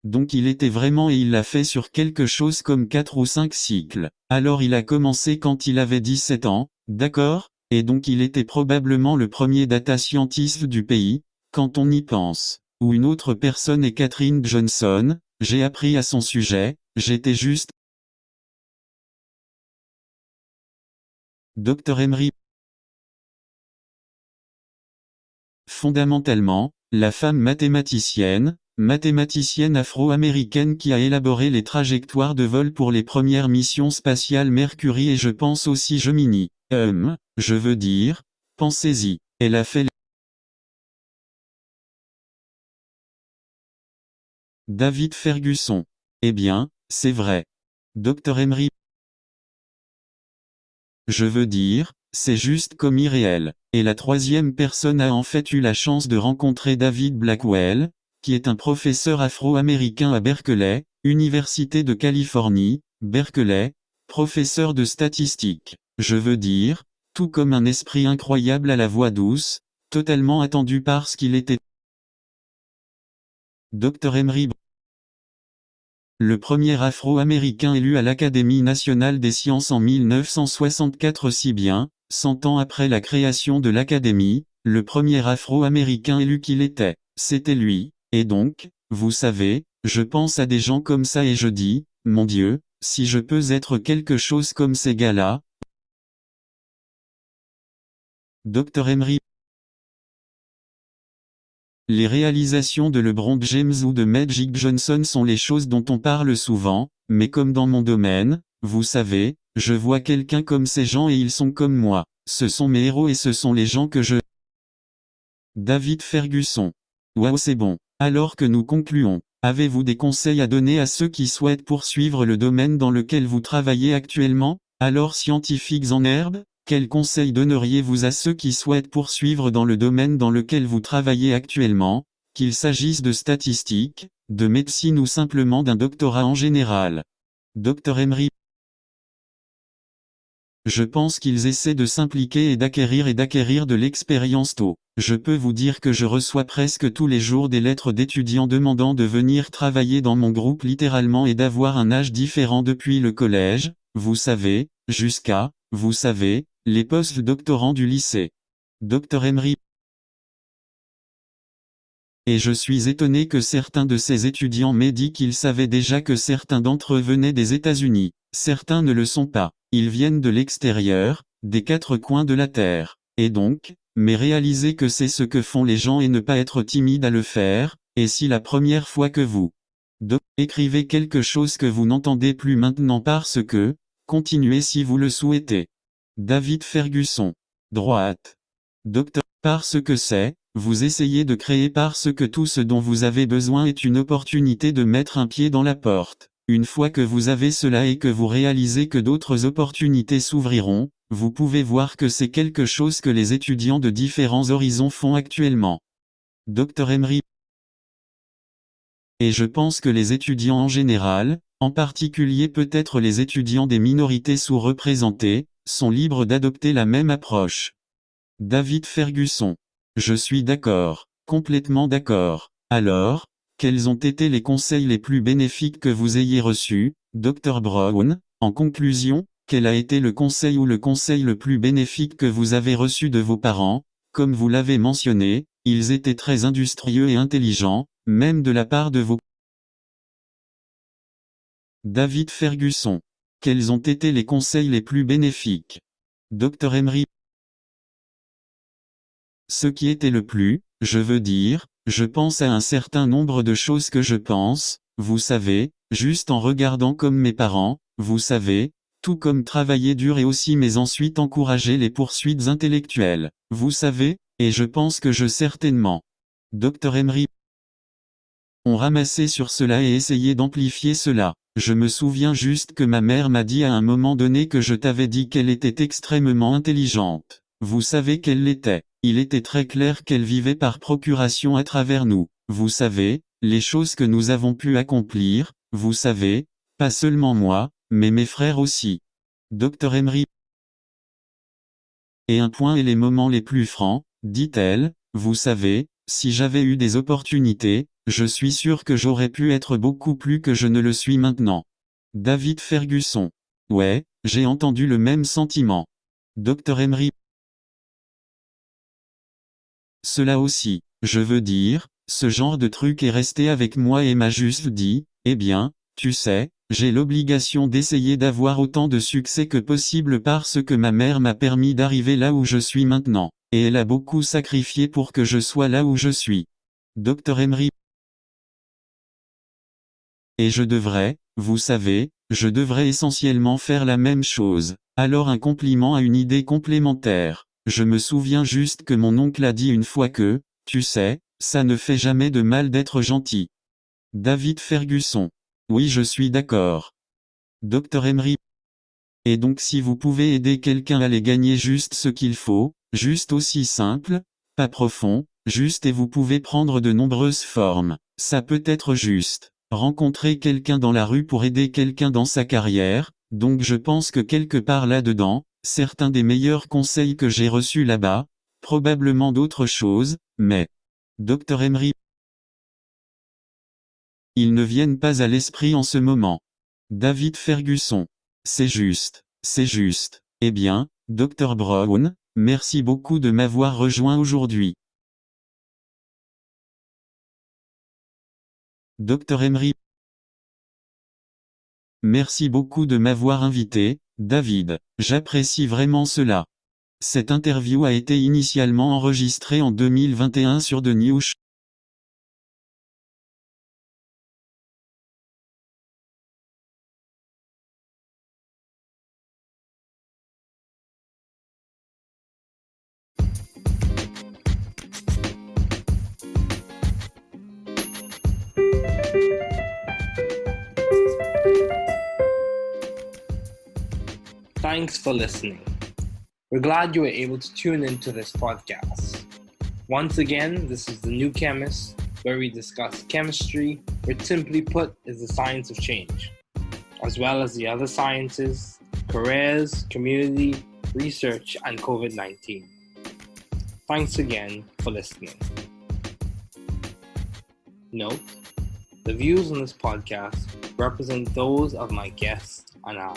Donc il était vraiment et il l'a fait sur quelque chose comme 4 ou 5 cycles. Alors il a commencé quand il avait 17 ans, d'accord? Et donc il était probablement le premier data scientist du pays, quand on y pense. Ou une autre personne est Catherine Johnson, j'ai appris à son sujet, j'étais juste. Dr Emery. Fondamentalement, la femme mathématicienne afro-américaine qui a élaboré les trajectoires de vol pour les premières missions spatiales Mercury et je pense aussi Gemini. Je veux dire, pensez-y, elle a fait. David Ferguson. Eh bien, c'est vrai. Dr Emery. Je veux dire, c'est juste comme irréel. Et la troisième personne a en fait eu la chance de rencontrer David Blackwell, qui est un professeur afro-américain à Berkeley, Université de Californie, Berkeley, professeur de statistique. Je veux dire, tout comme un esprit incroyable à la voix douce, totalement attendu parce qu'il était. Dr Emery. Le premier afro-américain élu à l'Académie nationale des sciences en 1964. Si bien, 100 ans après la création de l'Académie, le premier afro-américain élu qu'il était, c'était lui, et donc, vous savez, je pense à des gens comme ça et je dis, mon Dieu, si je peux être quelque chose comme ces gars-là. Dr Emery. Les réalisations de LeBron James ou de Magic Johnson sont les choses dont on parle souvent, mais comme dans mon domaine, vous savez, je vois quelqu'un comme ces gens et ils sont comme moi. Ce sont mes héros et ce sont les gens que je. David Ferguson. Waouh, c'est bon. Alors que nous concluons, avez-vous des conseils à donner à ceux qui souhaitent poursuivre le domaine dans lequel vous travaillez actuellement? Alors scientifiques en herbe, quels conseils donneriez-vous à ceux qui souhaitent poursuivre dans le domaine dans lequel vous travaillez actuellement, qu'il s'agisse de statistiques, de médecine ou simplement d'un doctorat en général? Dr Emery. Je pense qu'ils essaient de s'impliquer et d'acquérir de l'expérience tôt. Je peux vous dire que je reçois presque tous les jours des lettres d'étudiants demandant de venir travailler dans mon groupe littéralement et d'avoir un âge différent depuis le collège, vous savez, jusqu'à, vous savez, les post-doctorants du lycée. Dr Emery. Et je suis étonné que certains de ces étudiants m'aient dit qu'ils savaient déjà que certains d'entre eux venaient des États-Unis. Certains ne le sont pas. Ils viennent de l'extérieur, des quatre coins de la Terre. Et donc, mais réaliser que c'est ce que font les gens et ne pas être timide à le faire, et si la première fois que vous écrivez quelque chose que vous n'entendez plus maintenant parce que, continuez si vous le souhaitez. David Ferguson. Droite. Docteur. Parce que c'est, vous essayez de créer parce que tout ce dont vous avez besoin est une opportunité de mettre un pied dans la porte. Une fois que vous avez cela et que vous réalisez que d'autres opportunités s'ouvriront, vous pouvez voir que c'est quelque chose que les étudiants de différents horizons font actuellement. Dr Emery. Et je pense que les étudiants en général, en particulier peut-être les étudiants des minorités sous-représentées, sont libres d'adopter la même approche. David Ferguson. Je suis d'accord, complètement d'accord. Alors, quels ont été les conseils les plus bénéfiques que vous ayez reçus, Dr Brown? En conclusion, quel a été le conseil ou le conseil le plus bénéfique que vous avez reçu de vos parents? Comme vous l'avez mentionné, ils étaient très industrieux et intelligents, même de la part de vos... David Ferguson. Quels ont été les conseils les plus bénéfiques? Dr Emery. Ce qui était le plus, je veux dire, je pense à un certain nombre de choses que je pense, vous savez, juste en regardant comme mes parents, vous savez, tout comme travailler dur et aussi mais ensuite encourager les poursuites intellectuelles, vous savez, et je pense que je certainement. Dr Emery. On ramassait sur cela et essayait d'amplifier cela. Je me souviens juste que ma mère m'a dit à un moment donné que je t'avais dit qu'elle était extrêmement intelligente. Vous savez qu'elle l'était. Il était très clair qu'elle vivait par procuration à travers nous. Vous savez, les choses que nous avons pu accomplir, vous savez, pas seulement moi, mais mes frères aussi. Dr Emery. Et un point et les moments les plus francs, dit-elle, vous savez, si j'avais eu des opportunités, je suis sûr que j'aurais pu être beaucoup plus que je ne le suis maintenant. David Ferguson. Ouais, j'ai entendu le même sentiment. Dr Emery. Cela aussi, je veux dire, ce genre de truc est resté avec moi et m'a juste dit, eh bien, tu sais, j'ai l'obligation d'essayer d'avoir autant de succès que possible parce que ma mère m'a permis d'arriver là où je suis maintenant, et elle a beaucoup sacrifié pour que je sois là où je suis. Dr Emery. Et je devrais, vous savez, je devrais essentiellement faire la même chose. Alors un compliment à une idée complémentaire. Je me souviens juste que mon oncle a dit une fois que, tu sais, ça ne fait jamais de mal d'être gentil. David Ferguson. Oui, je suis d'accord. Dr Emery. Et donc si vous pouvez aider quelqu'un à les gagner juste ce qu'il faut, juste aussi simple, pas profond, juste et vous pouvez prendre de nombreuses formes. Ça peut être juste rencontrer quelqu'un dans la rue pour aider quelqu'un dans sa carrière, donc je pense que quelque part là-dedans, certains des meilleurs conseils que j'ai reçus là-bas, probablement d'autres choses, mais... Dr Emery. Ils ne viennent pas à l'esprit en ce moment. David Ferguson. C'est juste. C'est juste. Eh bien, Dr Brown, merci beaucoup de m'avoir rejoint aujourd'hui. Dr Emery. Merci beaucoup de m'avoir invité, David. J'apprécie vraiment cela. Cette interview a été initialement enregistrée en 2021 sur The New Show. Thanks for listening. We're glad you were able to tune into this podcast. Once again, this is The New Chemist, where we discuss chemistry, which simply put is the science of change, as well as the other sciences, careers, community, research, and COVID-19. Thanks again for listening. Note, the views on this podcast represent those of my guests and I.